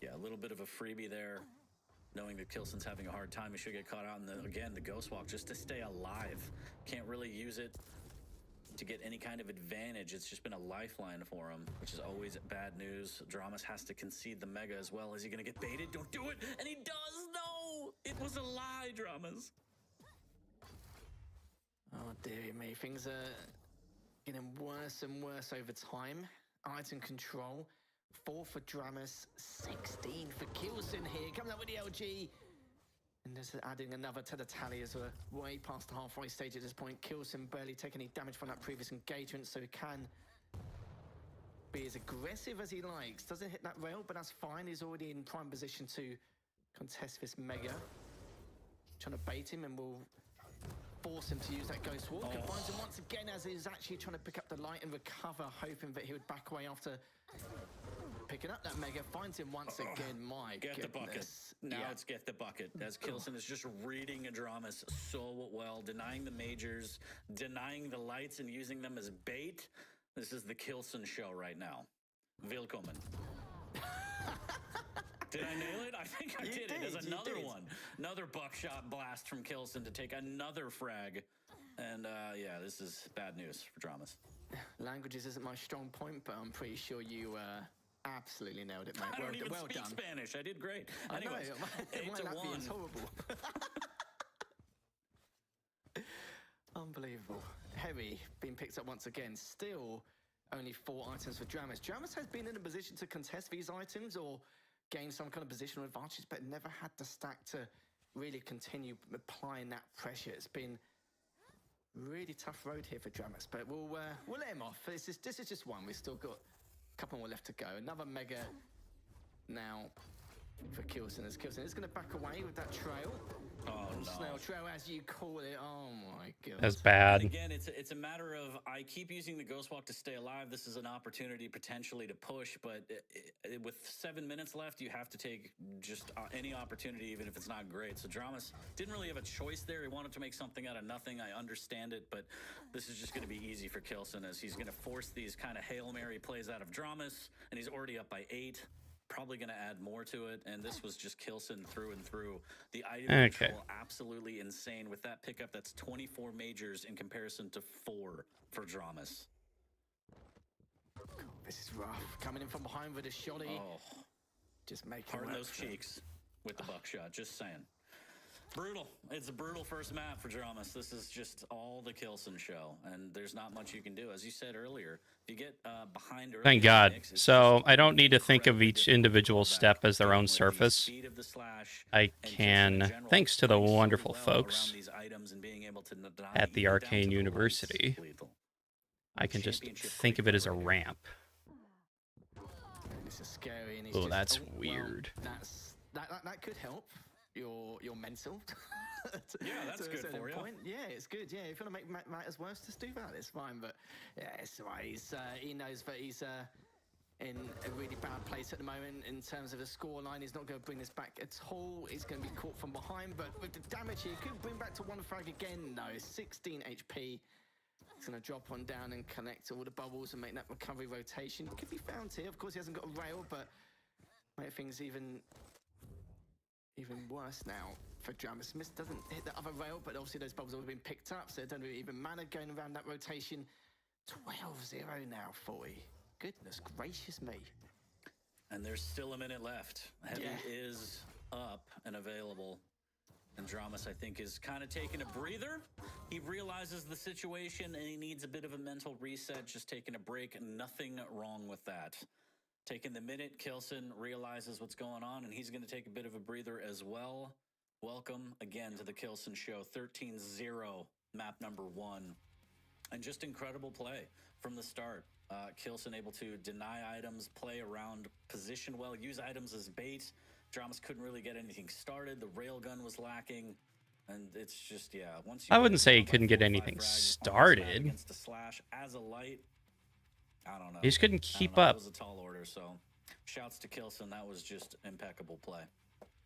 Yeah, a little bit of a freebie there. Knowing that Kilson's having a hard time, he should get caught out. And again, the ghost walk just to stay alive. Can't really use it to get any kind of advantage. It's just been a lifeline for him, which is always bad news. Dramas has to concede the Mega as well. Is he going to get baited? Don't do it. And he does. No, it was a lie, Dramas. Oh, dear me. Things are getting worse and worse over time. Item control. 4 for Dramas, 16 for Kilson here. Coming up with the LG. And just adding another to the tally as we're way past the halfway stage at this point. Kilson barely taking any damage from that previous engagement, so he can be as aggressive as he likes. Doesn't hit that rail, but that's fine. He's already in prime position to contest this Mega. Trying to bait him, and will force him to use that Ghost Walk. And finds him once again as he's actually trying to pick up the light and recover, hoping that he would back away after picking up that Mega. Finds him once again. My Get goodness. the bucket. Now it's get the bucket. As Kilson is just reading Adramas so well, denying the majors, denying the lights and using them as bait. This is the Kilson show right now. Willkommen. Did I nail it? I think I did. There's another one. Another buckshot blast from Kilson to take another frag. And yeah, this is bad news for Dramas. Languages isn't my strong point, but I'm pretty sure you absolutely nailed it, mate. I don't even well speak done. Spanish. I did great. I know, Anyways, my 8-1. Latvian's horrible. Unbelievable. Heavy being picked up once again. Still only 4 items for Dramas. Dramas has been in a position to contest these items or gain some kind of positional advantage, but never had the stack to really continue applying that pressure. It's been really tough road here for Dramas, but we'll let him off. This is just one. We've still got a couple more left to go. Another Mega now for Kilson. As Kilson is going to back away with that trail. Oh, no. Snail trail, as you call it. Oh my god. That's bad. And again, it's a matter of I keep using the Ghost Walk to stay alive. This is an opportunity potentially to push, but with 7 minutes left, you have to take just any opportunity, even if it's not great. So Dramas didn't really have a choice there. He wanted to make something out of nothing. I understand it, but this is just going to be easy for Kilson as he's going to force these kind of Hail Mary plays out of Dramas, and he's already up by 8. Probably going to add more to it, and this was just Kilson through and through. The item control absolutely insane with that pickup. That's 24 majors in comparison to 4 for Dramas. This is rough. Coming in from behind with a shotty. Oh, just making pardon those cheeks with the buckshot. Just saying. Brutal. It's a brutal first map for Dramas. This is just all the Kilson show, and there's not much you can do. As you said earlier, if you get behind early Thank in the God. mix, it's So just I don't need to think of incredibly each difficult individual to pull step back, as their own with the surface. speed of the slash I and just in can, general thanks to the playing so wonderful well folks around these items and being able to deny at the even down Arcane to the University, lights, lethal. I can just Championship think of Quake it as a right here. ramp. This is scary. And he's Oh, just, that's well, weird. that could help your mental. Yeah, that's to a good certain for you. point. Yeah, it's good. Yeah, if you want to make matters worse, just do that. It's fine. But yeah, it's right. He knows that he's in a really bad place at the moment in terms of the scoreline. He's not going to bring this back at all. He's going to be caught from behind. But with the damage here, he could bring back to 1 frag again. No, 16 HP. He's going to drop on down and connect all the bubbles and make that recovery rotation. Could be found here. Of course, he hasn't got a rail, but make things even worse now for Dramas. Smith doesn't hit the other rail, but obviously those bubbles have been picked up, so it don't really even matter going around that rotation. 12-0 now, 40. Goodness gracious me. And there's still a minute left. Heavy Yeah. is up and available. And Dramas, I think, is kind of taking a breather. He realizes the situation and he needs a bit of a mental reset, just taking a break. Nothing wrong with that. Taking the minute, Kilson realizes what's going on, and he's going to take a bit of a breather as well. Welcome again to the Kilson Show. 13-0, map number 1. And just incredible play from the start. Kilson able to deny items, play around, position well, use items as bait. Dramas couldn't really get anything started. The railgun was lacking. And it's just, yeah. Once you I wouldn't say he down by couldn't get 4 or 5 anything frags on this map started. against a slash as a light, I don't know. He just couldn't I don't keep know. up. That was a tall order, so shouts to Kilson. That was just impeccable play.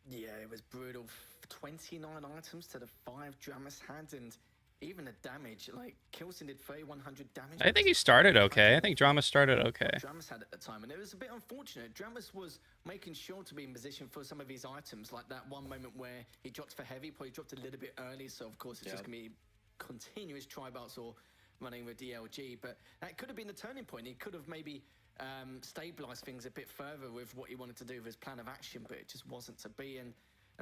Yeah, it was brutal. 29 items to the 5 Dramas had, and even the damage, like Kilson did 3,100 damage. I think he started okay. I think Drama started okay. Dramas had at the time, and it was a bit unfortunate. Dramas was making sure to be in position for some of his items, like that one moment where he dropped for heavy, probably dropped a little bit early, so of course it's just going to be continuous tri-belts or running with DLG, but that could have been the turning point. He could have maybe stabilized things a bit further with what he wanted to do with his plan of action, but it just wasn't to be. And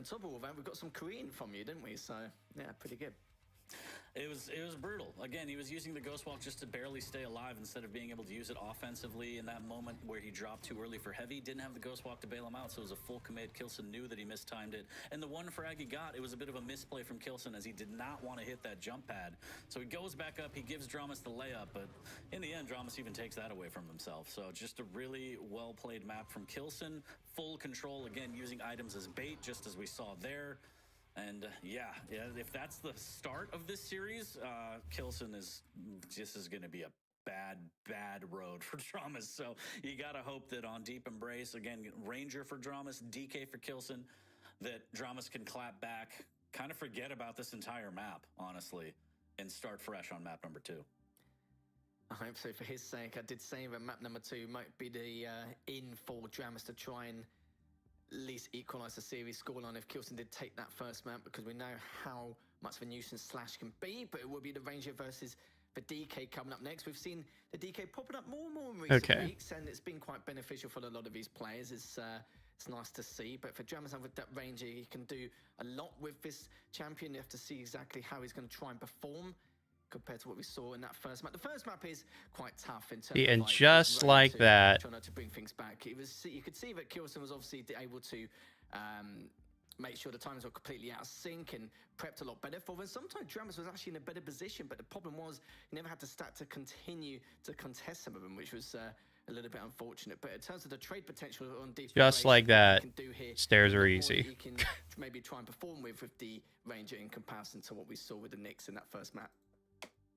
top of all that, we got some Korean from you, didn't we? So yeah, pretty good. It was brutal. Again, he was using the Ghost Walk just to barely stay alive instead of being able to use it offensively in that moment where he dropped too early for heavy. Didn't have the Ghost Walk to bail him out, so it was a full commit. Kilson knew that he mistimed it. And the one frag he got, it was a bit of a misplay from Kilson as he did not want to hit that jump pad. So he goes back up, he gives Dramas the layup, but in the end, Dramas even takes that away from himself. So just a really well-played map from Kilson. Full control, again, using items as bait, just as we saw there. And yeah, if that's the start of this series, Kilson is going to be a bad road for Dramas. So you got to hope that on Deep Embrace, again, Ranger for Dramas, DK for Kilson, that Dramas can clap back, kind of forget about this entire map, honestly, and start fresh on map number 2. I hope so for his sake. I did say that map number 2 might be the in for Dramas to try and at least equalise the series scoreline if Kilson did take that first map, because we know how much of a nuisance Slash can be, but it will be the Ranger versus the DK coming up next. We've seen the DK popping up more and more in recent weeks, and it's been quite beneficial for a lot of these players. It's nice to see, but for Dramas with that Ranger, he can do a lot with this champion. You have to see exactly how he's going to try and perform compared to what we saw in that first map. The first map is quite tough in terms of and just like that, trying to bring things back. It was, you could see that Kilson was obviously able to make sure the times were completely out of sync and prepped a lot better for them. Sometimes Dramas was actually in a better position, but the problem was he never had to start to continue to contest some of them, which was a little bit unfortunate. But in terms of the trade potential on Deep just like that, here, stairs are easy. He can maybe try and perform with the Ranger in comparison to what we saw with the Knicks in that first map.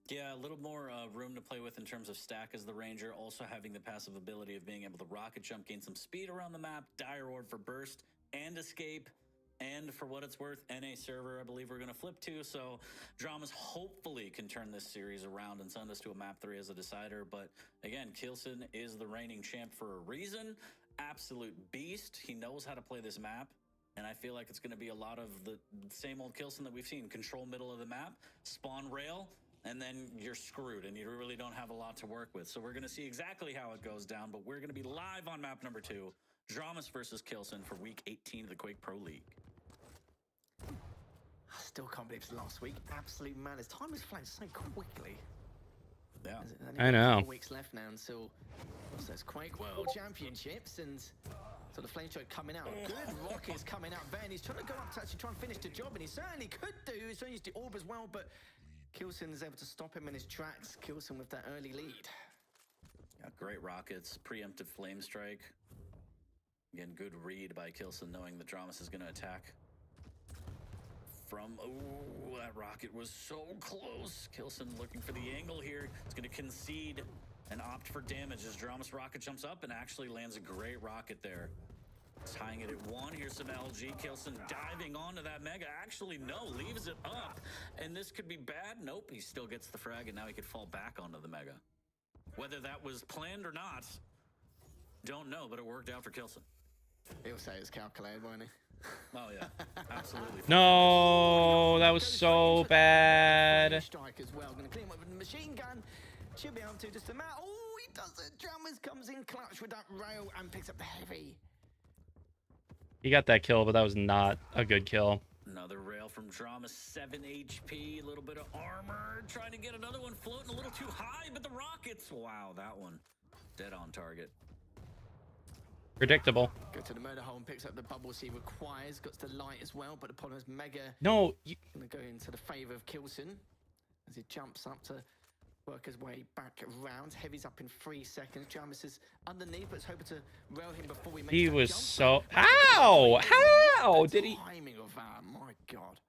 Yeah, a little more room to play with in terms of stack as the Ranger, also having the passive ability of being able to rocket jump, gain some speed around the map, Dire Orb for burst and escape, and for what it's worth, NA server, I believe we're going to flip to, so Dramas hopefully can turn this series around and send us to a map 3 as a decider. But again, Kilson is the reigning champ for a reason, absolute beast. He knows how to play this map, and I feel like it's going to be a lot of the same old Kilson that we've seen. Control middle of the map, spawn rail, and then you're screwed, and you really don't have a lot to work with. So we're going to see exactly how it goes down, but we're going to be live on map number 2, Dramas versus Kilson for Week 18 of the Quake Pro League. I still can't believe it's last week. Absolute madness. Time has flown so quickly. Yeah, I know. 4 weeks left now until those Quake World Championships, and so the flame stroke coming out. Good rockets coming out there, and he's trying to go up to actually try and finish the job, and he certainly could do. He's trying to use the orb as well, but Kilson is able to stop him in his tracks. Kilson with that early lead. Yeah, great rockets, preemptive flame strike. Again, good read by Kilson, knowing that Dramas is going to attack. Oh, that rocket was so close. Kilson looking for the angle here. He's going to concede and opt for damage as Dramas rocket jumps up and actually lands a great rocket there. Tying it at 1. Here's some LG. Kilson diving onto that Mega. Actually, no, leaves it up. And this could be bad. Nope, he still gets the frag, and now he could fall back onto the Mega. Whether that was planned or not, don't know, but it worked out for Kilson. He'll say it's calculated, won't he? Oh, yeah, absolutely. No, that was so bad. Strike as well. Going to clean up with the machine gun. Should be able to just about. Oh, he does it. Dramas comes in clutch with that rail and picks up the heavy. He got that kill, but that was not a good kill. Another rail from Drama, 7 HP, a little bit of armor, trying to get another one floating a little too high, but the rockets, wow, that one, dead on target. Predictable. Go to the murder hole and picks up the bubbles he requires, got the light as well, but the problem is Mega. No. Gonna go into the favor of Kilson as he jumps up to work his way back around. Heavy's up in 3 seconds. Dramas is underneath, but it's hoping to rail him before he makes He that was jump. so. How did he? Timing of that, my God.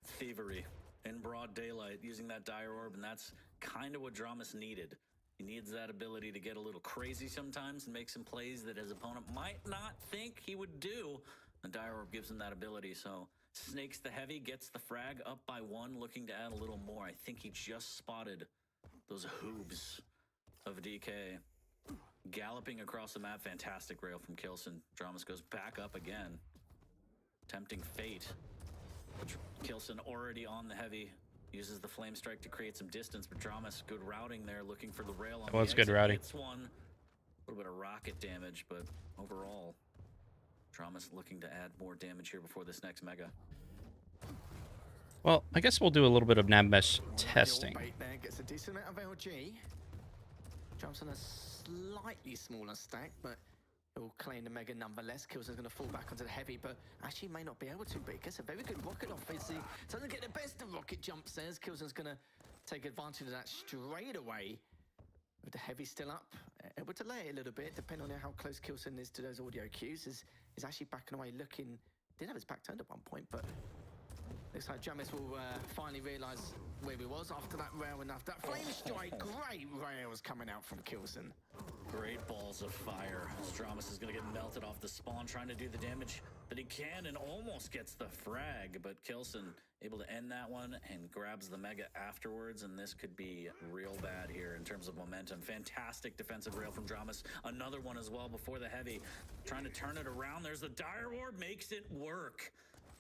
Thievery in broad daylight using that Dire Orb, and that's kind of what Dramas needed. He needs that ability to get a little crazy sometimes and make some plays that his opponent might not think he would do. The Dire Orb gives him that ability, so snakes the heavy, gets the frag up by 1, looking to add a little more. I think he just spotted those hooves of DK. Galloping across the map, fantastic rail from Kilson. Dramas goes back up again. Tempting fate. Kilson already on the heavy. Uses the flame strike to create some distance, but Dramas, good routing there, looking for the rail on That was the good exit. routing. Hits one. A little bit of rocket damage, but overall, Dramas looking to add more damage here before this next Mega. Well, I guess we'll do a little bit of Navmesh testing. Bait there gets a decent amount of LG. Jumps on a slightly smaller stack, but he'll claim the Mega nonetheless. Kilson's going to fall back onto the heavy, but actually may not be able to, but he gets a very good rocket off. He doesn't get the best of rocket jumps there. Kilson's going to take advantage of that straight away. With the heavy still up, able to lay it a little bit, depending on how close Kilson is to those audio cues. Is actually backing away, looking. Did have his back turned at one point, but Looks like Jamis will finally realise where he was after that rail enough. That flame strike, great rails coming out from Kilson. Great balls of fire. Stramus is going to get melted off the spawn, trying to do the damage that he can, and almost gets the frag. But Kilson able to end that one and grabs the Mega afterwards, and this could be real bad here in terms of momentum. Fantastic defensive rail from Dramus. Another one as well before the heavy. Trying to turn it around. There's the Dire Orb, makes it work.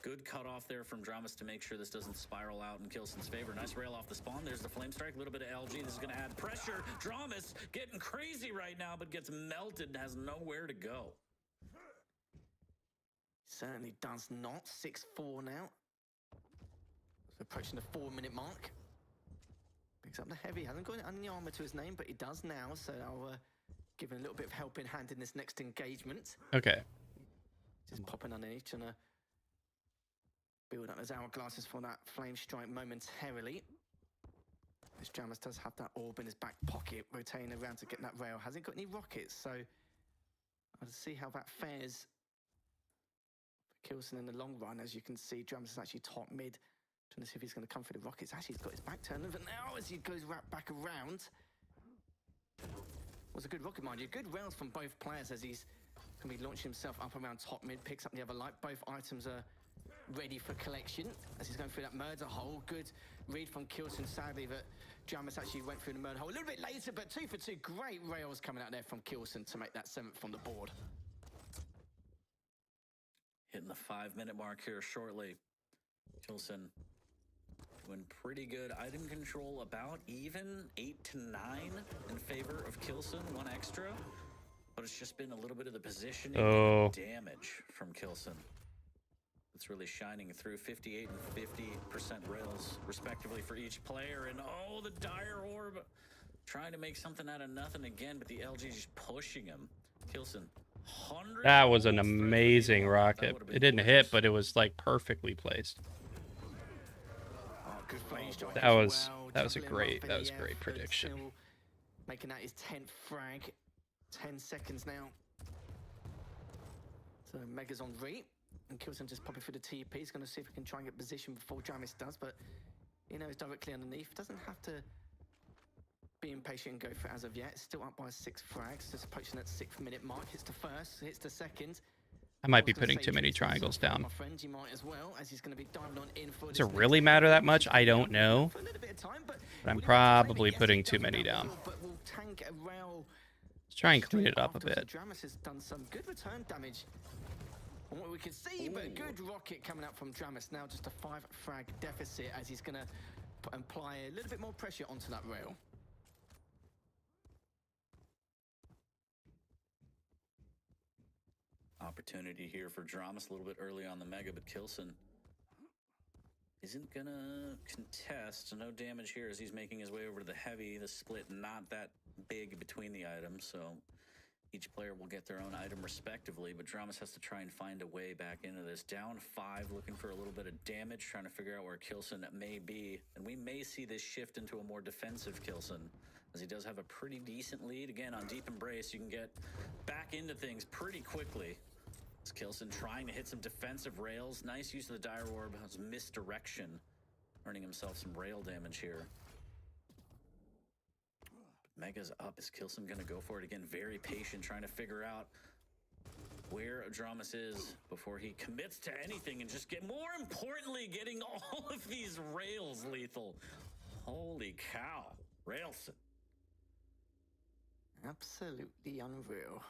Good cutoff there from Dramus to make sure this doesn't spiral out in Kilson's favor. Nice rail off the spawn. There's the flame strike. A little bit of LG. This is going to add pressure. Dramus getting crazy right now, but gets melted and has nowhere to go. Certainly does not. 6-4 now. So approaching the 4-minute mark. Picks up the heavy. Hasn't got any armor to his name, but he does now. So I'll give him a little bit of helping hand in this next engagement. Okay. Just popping underneath, trying to build up those hourglasses for that flame strike momentarily. This Jamus does have that orb in his back pocket, rotating around to get that rail. Hasn't got any rockets, so I'll see how that fares for Kilson in the long run. As you can see, Jamus is actually top mid. Trying to see if he's going to come for the rockets. Actually, he's got his back turned over now as he goes back around. Was a good rocket, mind you. Good rails from both players as he's going to be launching himself up around top mid, picks up the other light. Both items are ready for collection as he's going through that murder hole. Good read from Kilson. Sadly, that Jamus actually went through the murder hole a little bit later, but 2 for 2. Great rails coming out there from Kilson to make that 7th on the board. Hitting the 5-minute mark here shortly. Kilson doing pretty good item control, about even 8 to 9 in favor of Kilson, 1 extra, but it's just been a little bit of the positioning and damage from Kilson. It's really shining through. 58 and 50% rails respectively for each player. And oh, the Dire Orb trying to make something out of nothing again, but the LG just pushing him. Kilson, 100. That was an amazing rocket. It didn't hit, but it was like perfectly placed. Oh, good flame strike That as was well. that was a Juggling great up in that the was a air great for prediction. still making that his 10th frag. 10 seconds now. So Mega's on re. And Kilson just popping through the TP. He's going to see if he can try and get position before Jamis does, but you know, he's directly underneath. Doesn't have to be impatient and go for it as of yet. It's still up by 6 frags. Just approaching that 6th minute mark. Hits the first, hits the second. I might be putting too many triangles down. My friend, you might as well, as he's going to be diving on in for Does it really matter that much? I don't know. But I'm probably putting too many down. But we'll tank a rail. Let's try and clean it up a bit. Jamis has done some good return damage from what we can see, but good rocket coming out from Dramus. Now just a 5 frag deficit as he's going to apply a little bit more pressure onto that rail. Opportunity here for Dramus a little bit early on the Mega, but Kilson isn't going to contest. No damage here as he's making his way over to the heavy. The split not that big between the items, so each player will get their own item respectively, but Dramus has to try and find a way back into this. Down 5, looking for a little bit of damage, trying to figure out where Kilson may be. And we may see this shift into a more defensive Kilson, as he does have a pretty decent lead. Again, on Deep Embrace, you can get back into things pretty quickly. As Kilson trying to hit some defensive rails. Nice use of the Dire Orb. Has misdirection, earning himself some rail damage here. Mega's up. Is Kilson going to go for it again? Very patient, trying to figure out where Dramus is before he commits to anything, and just more importantly, getting all of these rails lethal. Holy cow. Railson. Absolutely unreal.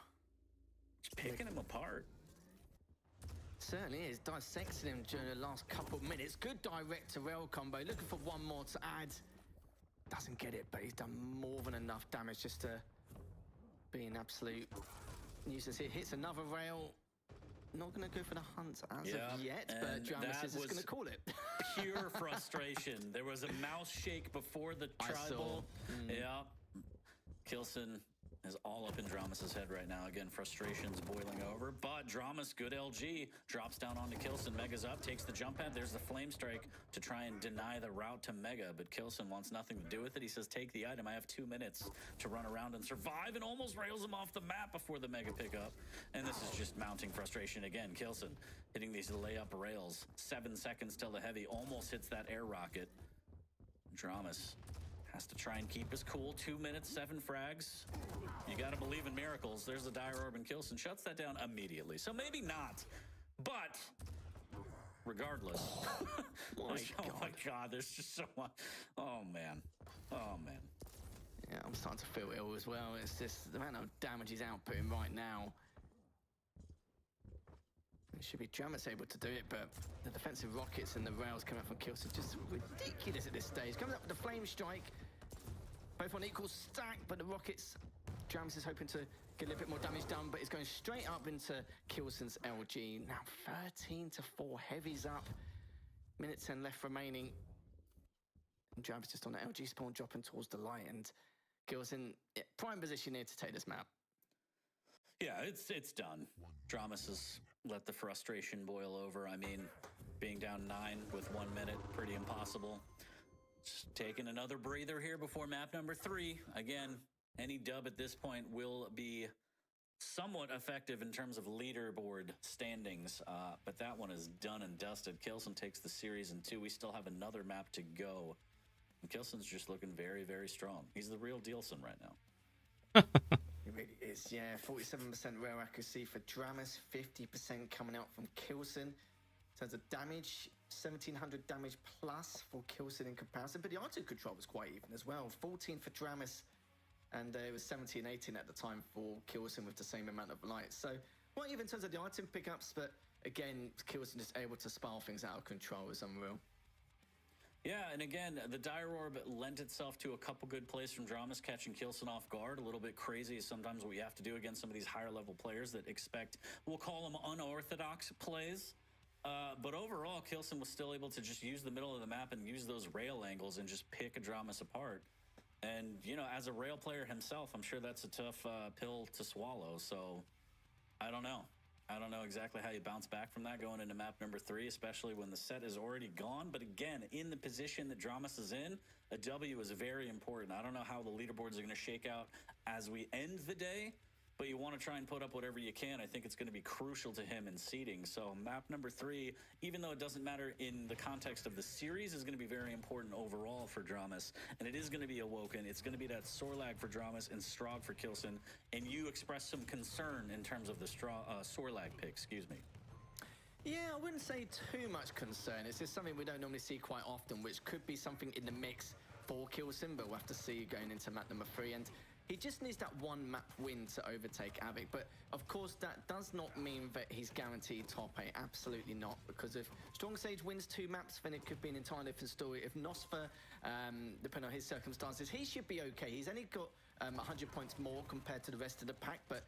Just picking him apart. Certainly is. Dissecting him during the last couple of minutes. Good direct to rail combo. Looking for one more to add. Doesn't get it, but he's done more than enough damage just to be an absolute nuisance here. Hits another rail. Not going to go for the hunt as of yet, but Dramus is just going to call it. Pure frustration. There was a mouse shake before the tribal. Yeah. Kilson is all up in Dramus's head right now. Again, frustration's boiling over, but Dramus, good LG, drops down onto Kilson. Mega's up, takes the jump pad. There's the flame strike to try and deny the route to Mega, but Kilson wants nothing to do with it. He says, take the item. I have 2 minutes to run around and survive, and almost rails him off the map before the Mega pickup. And this is just mounting frustration again. Kilson hitting these layup rails. 7 seconds till the heavy almost hits that air rocket. Dramus has to try and keep his cool. 2 minutes, 7 frags. You got to believe in miracles. There's the Dire Orb, and Kilson shuts that down immediately. So maybe not, but regardless. Oh my God, there's just so much. Oh man. Yeah, I'm starting to feel ill as well. It's just the amount of damage he's outputting right now. It should be Dramus able to do it, but the defensive rockets and the rails coming out from Kilson just ridiculous at this stage. Comes up with the flame strike, both on equal stack, but the rockets, Dramus is hoping to get a little bit more damage done, but it's going straight up into Kilson's LG. Now 13-4, heavy's up. Minute 10 left remaining. And Dramus just on the LG spawn, dropping towards the light, and Kilson, prime position here to take this map. Yeah, it's done. Dramus has let the frustration boil over. I mean, being down 9 with 1 minute, pretty impossible. Just taking another breather here before map number 3. Again, any dub at this point will be somewhat effective in terms of leaderboard standings, but that one is done and dusted. Kilson takes the series in 2. We still have another map to go. And Kilson's just looking very, very strong. He's the real Dealson right now. It really is, yeah. 47% rare accuracy for Dramus, 50% coming out from Kilson. In terms of damage, 1700 damage plus for Kilson in comparison, but the R2 control was quite even as well. 14 for Dramus, and it was 17-18 at the time for Kilson with the same amount of light. So, quite even in terms of the item pickups, but again, Kilson just able to spiral things out of control is unreal. Yeah, and again, the Dire Orb lent itself to a couple good plays from Dramus, catching Kilson off guard. A little bit crazy is sometimes what you have to do against some of these higher level players that expect, we'll call them unorthodox plays. But overall, Kilson was still able to just use the middle of the map and use those rail angles and just pick a Dramus apart. And, you know, as a rail player himself, I'm sure that's a tough pill to swallow. So, I don't know. I don't know exactly how you bounce back from that going into map number 3, especially when the set is already gone. But again, in the position that Dramus is in, a W is very important. I don't know how the leaderboards are going to shake out as we end the day, but you want to try and put up whatever you can. I think it's going to be crucial to him in seeding. So map number 3, even though it doesn't matter in the context of the series, is going to be very important overall for Dramus. And it is going to be Awoken. It's going to be that Sorlag for Dramus and Strog for Kilson. And you expressed some concern in terms of the Sorlag pick, excuse me. Yeah, I wouldn't say too much concern. It's just something we don't normally see quite often, which could be something in the mix for Kilson, but we'll have to see going into map number 3. And he just needs that one map win to overtake Avic. But of course, that does not mean that he's guaranteed top 8. Absolutely not. Because if Strong Sage wins 2 maps, then it could be an entirely different story. If Nosfer, depending on his circumstances, he should be okay. He's only got 100 points more compared to the rest of the pack. But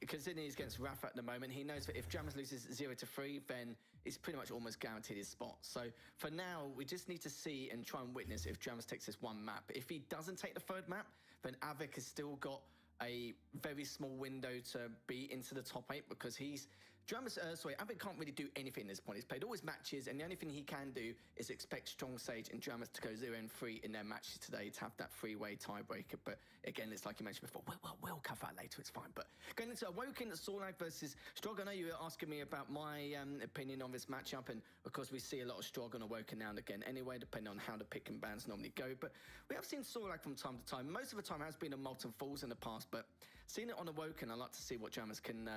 considering he's against Rafa at the moment, he knows that if Dramus loses 0-3, then it's pretty much almost guaranteed his spot. So for now, we just need to see and try and witness if Dramus takes this one map. If he doesn't take the 3rd map, then Avic has still got a very small window to be into the top 8 because Avic can't really do anything at this point. He's played all his matches, and the only thing he can do is expect Strong Sage and Dramus to go 0-3 in their matches today to have that 3-way tiebreaker. But again, it's like you mentioned before, we'll cover that later, it's fine. But going into Awoken, Sorlag versus Strog, I know you were asking me about my opinion on this matchup, and of course we see a lot of Strog on Awoken now and again anyway, depending on how the pick and bans normally go. But we have seen Sorlag from time to time. Most of the time has been a Molten Falls in the past, but seeing it on Awoken, I like to see what Dramus can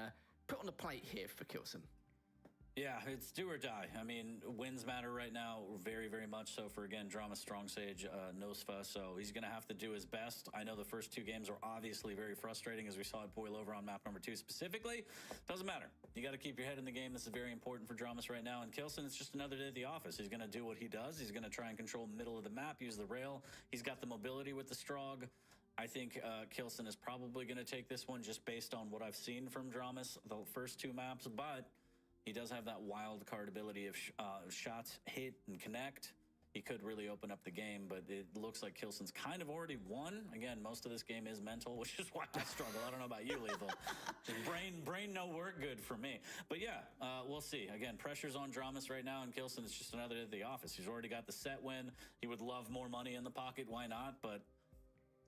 put on the plate here for Kilson. Yeah, it's do or die. I mean, wins matter right now, very, very much so for, again, Dramus, Strong Sage, Nosfa, so he's going to have to do his best. I know the first 2 games are obviously very frustrating, as we saw it boil over on map number 2 specifically. Doesn't matter. You got to keep your head in the game. This is very important for Dramus right now. And Kilson, it's just another day at the office. He's going to do what he does. He's going to try and control the middle of the map, use the rail. He's got the mobility with the Strog. I think Kilson is probably going to take this one just based on what I've seen from Dramus the first 2 maps, but he does have that wild card ability of shots hit and connect. he could really open up the game, but it looks like Kilson's kind of already won. Again, most of this game is mental, which is why I struggle. I don't know about you, Lethal. Just brain no work good for me. But yeah, we'll see. Again, pressure's on Dramas right now, and Kilson is just another day at the office. He's already got the set win. He would love more money in the pocket. Why not? But,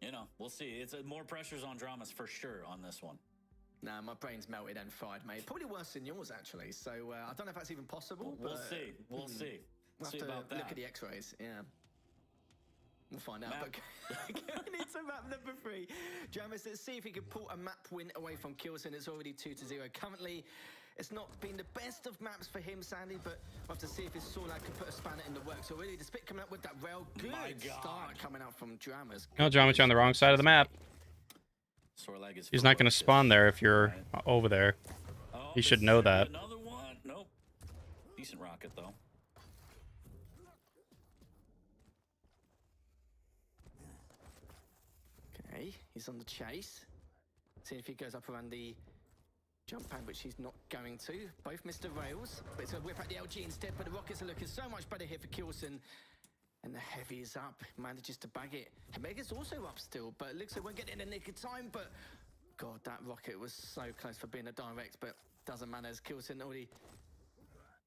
you know, we'll see. It's more pressure's on Dramas for sure on this one. Nah, my brain's melted and fried, mate. Probably worse than yours, actually. So I don't know if that's even possible. We'll see. We'll see. We'll See have to about that. look at the x-rays, yeah. We'll find out. Map. But going into map number 3, Dramas, let's see if he can pull a map win away from Kilson. It's already 2-0. Currently, it's not been the best of maps for him, sadly, but we'll have to see if his Sorlag can put a spanner in the works. So really, the spit coming up with that rail. Good start coming out from Dramas. No, Dramas, you're on the wrong side of the map. Sorlag is He's not going to spawn there if you're over there. Oh, He should know that. Another one. Nope. Decent rocket, though. Okay, he's on the chase. See if he goes up around the jump pad, which he's not going to. Both Mr. Rails, but it's a whip at the LG instead, but the rockets are looking so much better here for Kilson. And the heavy is up, manages to bag it. Mega's also up still, but it looks like we're getting in the nick of time, but God, that rocket was so close for being a direct, but doesn't matter as Kilson already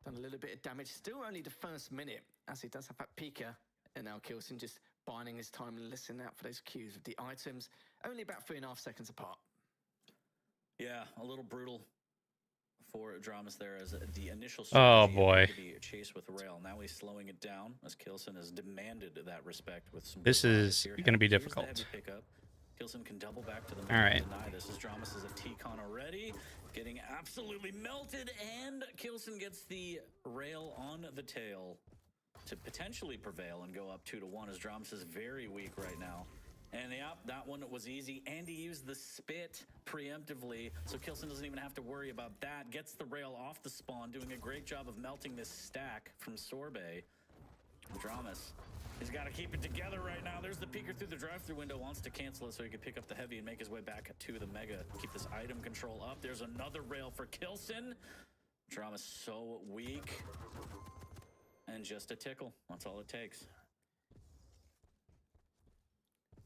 done a little bit of damage. Still only the first minute, as he does have that Pika, and now Kilson just biding his time and listening out for those cues with the items, only about 3.5 seconds apart. Yeah, a little brutal for Dramas there as the initial Oh, strategy boy. to be chase with rail. Now he's slowing it down as Kilson has demanded that respect with some. This good is here. gonna be Here's the difficult. heavy pickup. Kilson can double back to the All right. deny this as Dramas is a T-con already, getting absolutely melted, and Kilson gets the rail on the tail to potentially prevail and go up 2-1 as Dramas is very weak right now. And yeah, that one was easy, and he used the spit preemptively, so Kilson doesn't even have to worry about that. Gets the rail off the spawn, doing a great job of melting this stack from Sorbet. Dramas, he's got to keep it together right now. There's the peeker through the drive-through window, wants to cancel it so he can pick up the heavy and make his way back to the Mega. Keep this item control up. There's another rail for Kilson. Dramas so weak. And just a tickle. That's all it takes.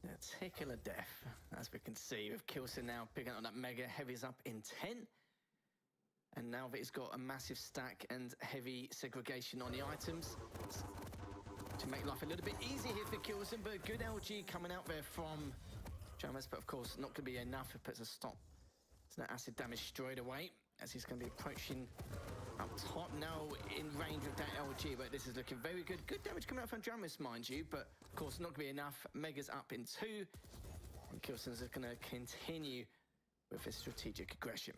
A tickle of death, as we can see, with Kilson now picking up that Mega. Heavy's up in 10. And now that he's got a massive stack and heavy segregation on the items, to make life a little bit easier here for Kilson, but good LG coming out there from Dramas, but of course not going to be enough. It puts a stop to that acid damage straight away, as he's going to be approaching up top now in range of that LG, but this is looking very good. Good damage coming out from Dramas, mind you, but of course not going to be enough. Mega's up in 2, and Kilson's going to continue with his strategic aggression.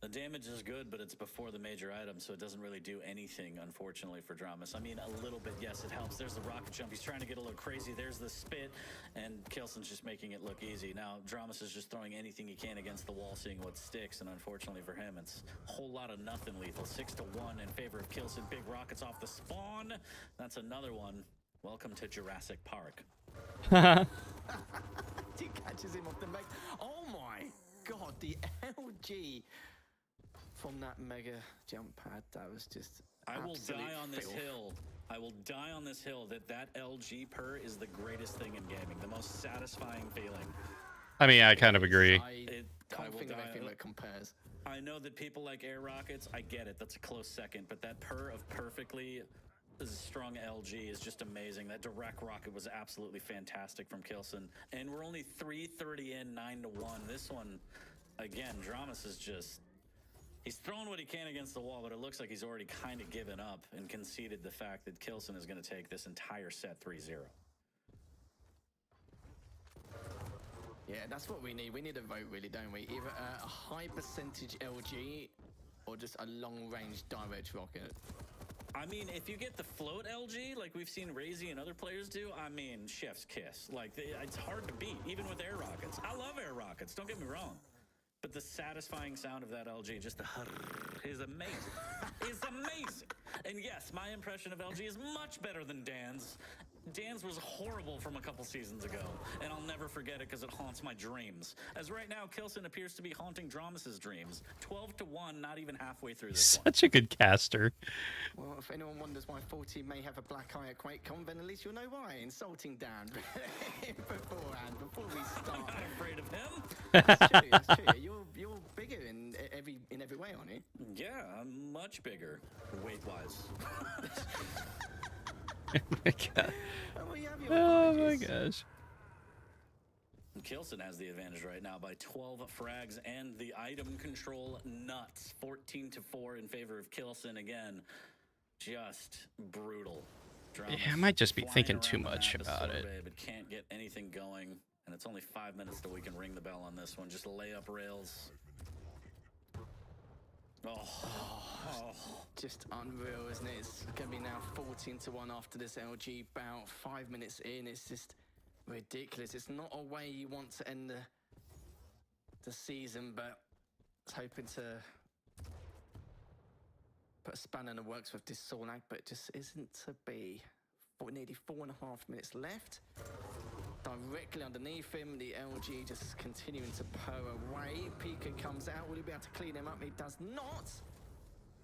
The damage is good, but it's before the major item, so it doesn't really do anything, unfortunately, for Dramas. I mean, a little bit, yes, it helps. There's the rocket jump. He's trying to get a little crazy. There's the spit, and Kilson's just making it look easy. Now, Dramas is just throwing anything he can against the wall, seeing what sticks, and unfortunately for him, it's a whole lot of nothing lethal. 6-1 in favor of Kilson. Big rockets off the spawn. That's another one. Welcome to Jurassic Park. He catches him off the Mega. Oh my God, the LG from that Mega jump pad, that was just I will absolute die on this filth. hill. I will die on this hill that LG purr is the greatest thing in gaming, the most satisfying feeling. I mean, I kind of agree. I can't will think of die anything on that it. compares. I know that people like air rockets. I get it. That's a close second. But that purr of perfectly strong LG is just amazing. That direct rocket was absolutely fantastic from Kilson. And we're only 3:30 in, 9-1. This one, again, Dramas is just... He's throwing what he can against the wall, but it looks like he's already kind of given up and conceded the fact that Kilson is going to take this entire set 3-0. Yeah, that's what we need. We need a vote, really, don't we? Either a high percentage LG or just a long-range direct rocket. I mean, if you get the float LG, like we've seen Razy and other players do, I mean, chef's kiss. Like, it's hard to beat, even with air rockets. I love air rockets, don't get me wrong. But the satisfying sound of that LG, just the is amazing. Is amazing. And yes, my impression of LG is much better than Dan's. Dan's was horrible from a couple seasons ago, and I'll never forget it because it haunts my dreams. As right now, Kilson appears to be haunting Dromus's dreams. 12-1, not even halfway through this one. Such a good caster. Well, if anyone wonders why 40 may have a black eye at QuakeCon, then at least you'll know why. Insulting Dan beforehand, before we start. I'm not afraid of him. That's true. You're bigger in every way, aren't you? Yeah, I'm much bigger, weight-wise. Oh my god. Well, you have your Oh my advantages. gosh. Kilson has the advantage right now by 12 frags and the item control nuts. 14-4 in favor of Kilson again. Just brutal. Yeah, I might just be Flying thinking too around the much map is about it. sorbet, but can't get anything going. And it's only 5 minutes till we can ring the bell on this one. Just lay up rails. Oh. Just unreal, isn't it? It's going to be now 14-1 after this LG bout. 5 minutes in, it's just ridiculous. It's not a way you want to end the season, but it's hoping to put a spanner in the works with this Sornak, but it just isn't to be. Nearly 4.5 minutes left. Directly underneath him, the LG just continuing to purr away. Pika comes out. Will he be able to clean him up? He does not.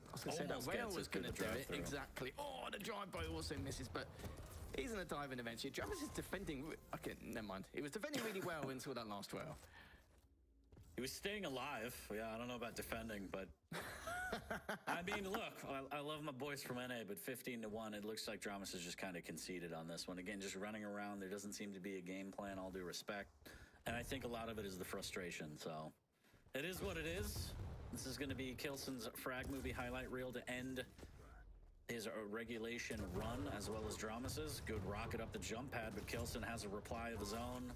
I was going to say that Almost Rail gets was it through going to the do it. drive-through. Exactly. Oh, the drive-by also misses, but he's going to dive in eventually. Travis is defending. Okay, never mind. He was defending really well until that last rail. He was staying alive. Yeah, I don't know about defending, but I mean, look, I love my boys from NA, but 15-1, it looks like Dramus is just kind of conceded on this one. Again, just running around. There doesn't seem to be a game plan, all due respect. And I think a lot of it is the frustration. So it is what it is. This is going to be Kilson's frag movie highlight reel to end his regulation run, as well as Dramus's. Good rocket up the jump pad, but Kilson has a reply of his own.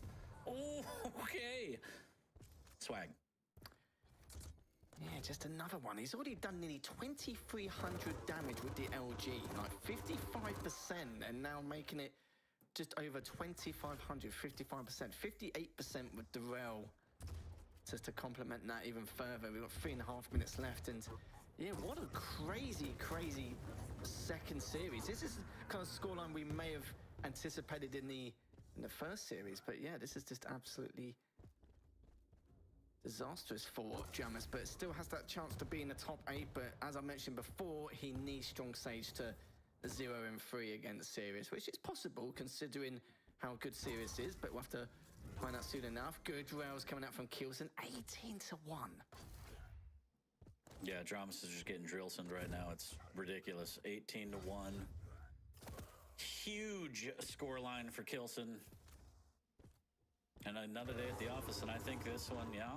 Oh, okay. Swag. Yeah, just another one. He's already done nearly 2,300 damage with the LG, like 55%, and now making it just over 2,500, 55%, 58% with the rail. Just to complement that even further, we've got 3.5 minutes left, and yeah, what a crazy second series. This is the kind of scoreline we may have anticipated in the first series, but yeah, this is just absolutely disastrous for Jamis, but still has that chance to be in the top 8. But as I mentioned before, he needs Strong Sage to 0-3 against Sirius, which is possible considering how good Sirius is, but we'll have to find out soon enough. Good rails coming out from Kilson, 18-1. Yeah, Dramus is just getting drill send right now. It's ridiculous. 18-1. Huge scoreline for Kilson. And another day at the office, and I think this one, yeah.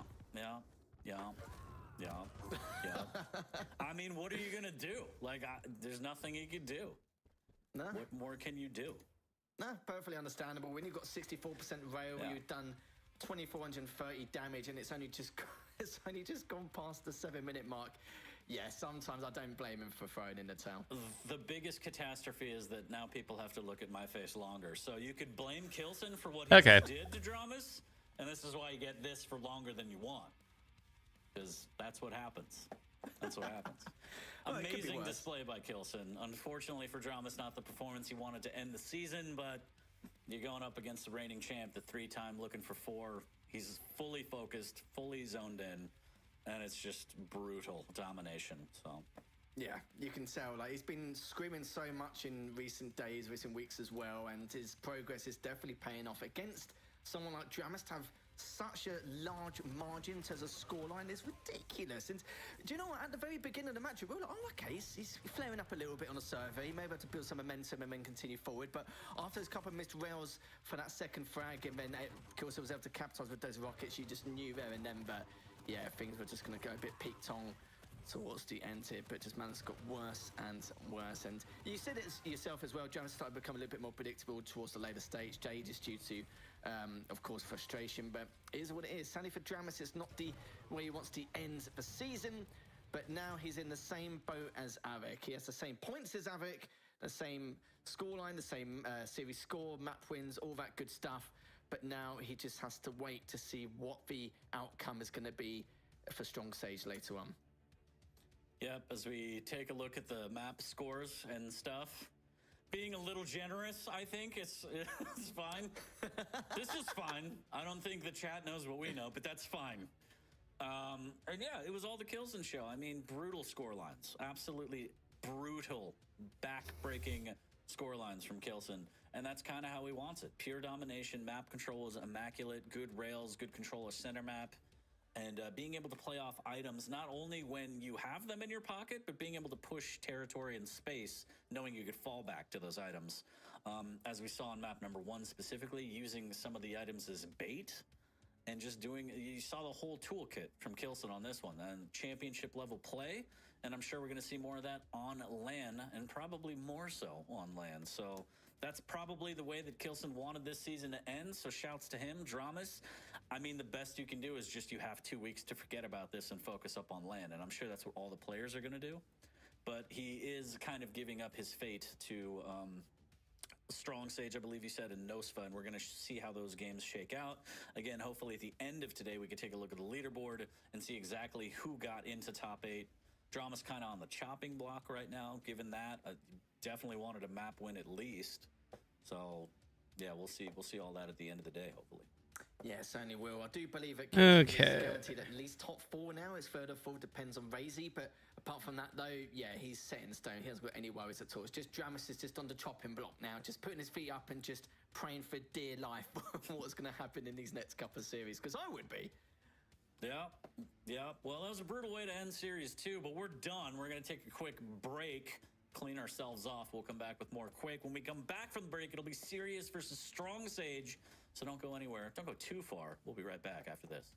I mean, what are you gonna do? Like, there's nothing you could do. No. What more can you do? No, perfectly understandable. When you've got 64% rail, Yeah. you've done 2,430 damage, and it's only just gone past the 7-minute mark. Yeah, sometimes I don't blame him for throwing in the towel. The biggest catastrophe is that now people have to look at my face longer. So you could blame Kilson for what he Okay. did to Dramus, and this is why you get this for longer than you want. Because that's what happens. That's what happens. Well, it could be Amazing worse. display by Kilson. Unfortunately for Dramus, not the performance he wanted to end the season, but you're going up against the reigning champ, the 3-time looking for 4. He's fully focused, fully zoned in, and it's just brutal domination. So Yeah, you can tell. Like, he's been screaming so much in recent days, recent weeks as well, and his progress is definitely paying off. Against someone like Dramus to have such a large margin as a scoreline is ridiculous. And do you know what? At the very beginning of the match, we were like, oh, okay, he's flaring up a little bit on the survey. He may be able to build some momentum and then continue forward. But after those couple of missed rails for that second frag, and then Kilson was able to capitalise with those rockets, you just knew there and then. But yeah, things were just going to go a bit peak-tong towards the end here, but just man, it's got worse and worse. And you said it yourself as well, James started to become a little bit more predictable towards the later stage. Jade is due to, of course, frustration, but it is what it is. Sadly for Dramus, it's not the way he wants to end the season, but now he's in the same boat as Avik. He has the same points as Avik, the same scoreline, the same series score, map wins, all that good stuff. But now he just has to wait to see what the outcome is going to be for Strong Sage later on. yep, as we take a look at the map scores and stuff, being a little generous, I think. It's fine. This is fine. I don't think the chat knows what we know, but that's fine. And yeah, it was all the Kilson show. I mean, brutal score lines. Absolutely brutal, back-breaking score lines from Kilson. And that's kind of how he wants it. Pure domination, map control is immaculate, good rails, good control of center map, and being able to play off items not only when you have them in your pocket, but being able to push territory and space, knowing you could fall back to those items. As we saw on map number 1 specifically, using some of the items as bait, and just doing, you saw the whole toolkit from Kilson on this one, and championship level play, and I'm sure we're going to see more of that on LAN, and probably more so on LAN. So that's probably the way that Kilson wanted this season to end, so shouts to him. Dramas, I mean, the best you can do is just you have 2 weeks to forget about this and focus up on LAN, and I'm sure that's what all the players are going to do. But he is kind of giving up his fate to Strong Sage, I believe you said, and Nosfa, and we're going to see how those games shake out. Again, hopefully at the end of today, we can take a look at the leaderboard and see exactly who got into top 8. Drama's kind of on the chopping block right now, given that. Definitely wanted a map win at least. So, yeah, we'll see. We'll see all that at the end of the day, hopefully. Yeah, certainly will. I do believe it Okay. guaranteed at least top 4 now. His third or fourth depends on Razy, but apart from that, though, yeah, he's set in stone. He hasn't got any worries at all. It's just Dramus is just on the chopping block now, just putting his feet up and just praying for dear life what's going to happen in these next couple of series, because I would be. Yeah. Well, that was a brutal way to end series 2, but we're done. We're going to take a quick break, clean ourselves off. We'll come back with more Quake. When we come back from the break, it'll be Sirius versus Strong Sage. So don't go anywhere. Don't go too far. We'll be right back after this.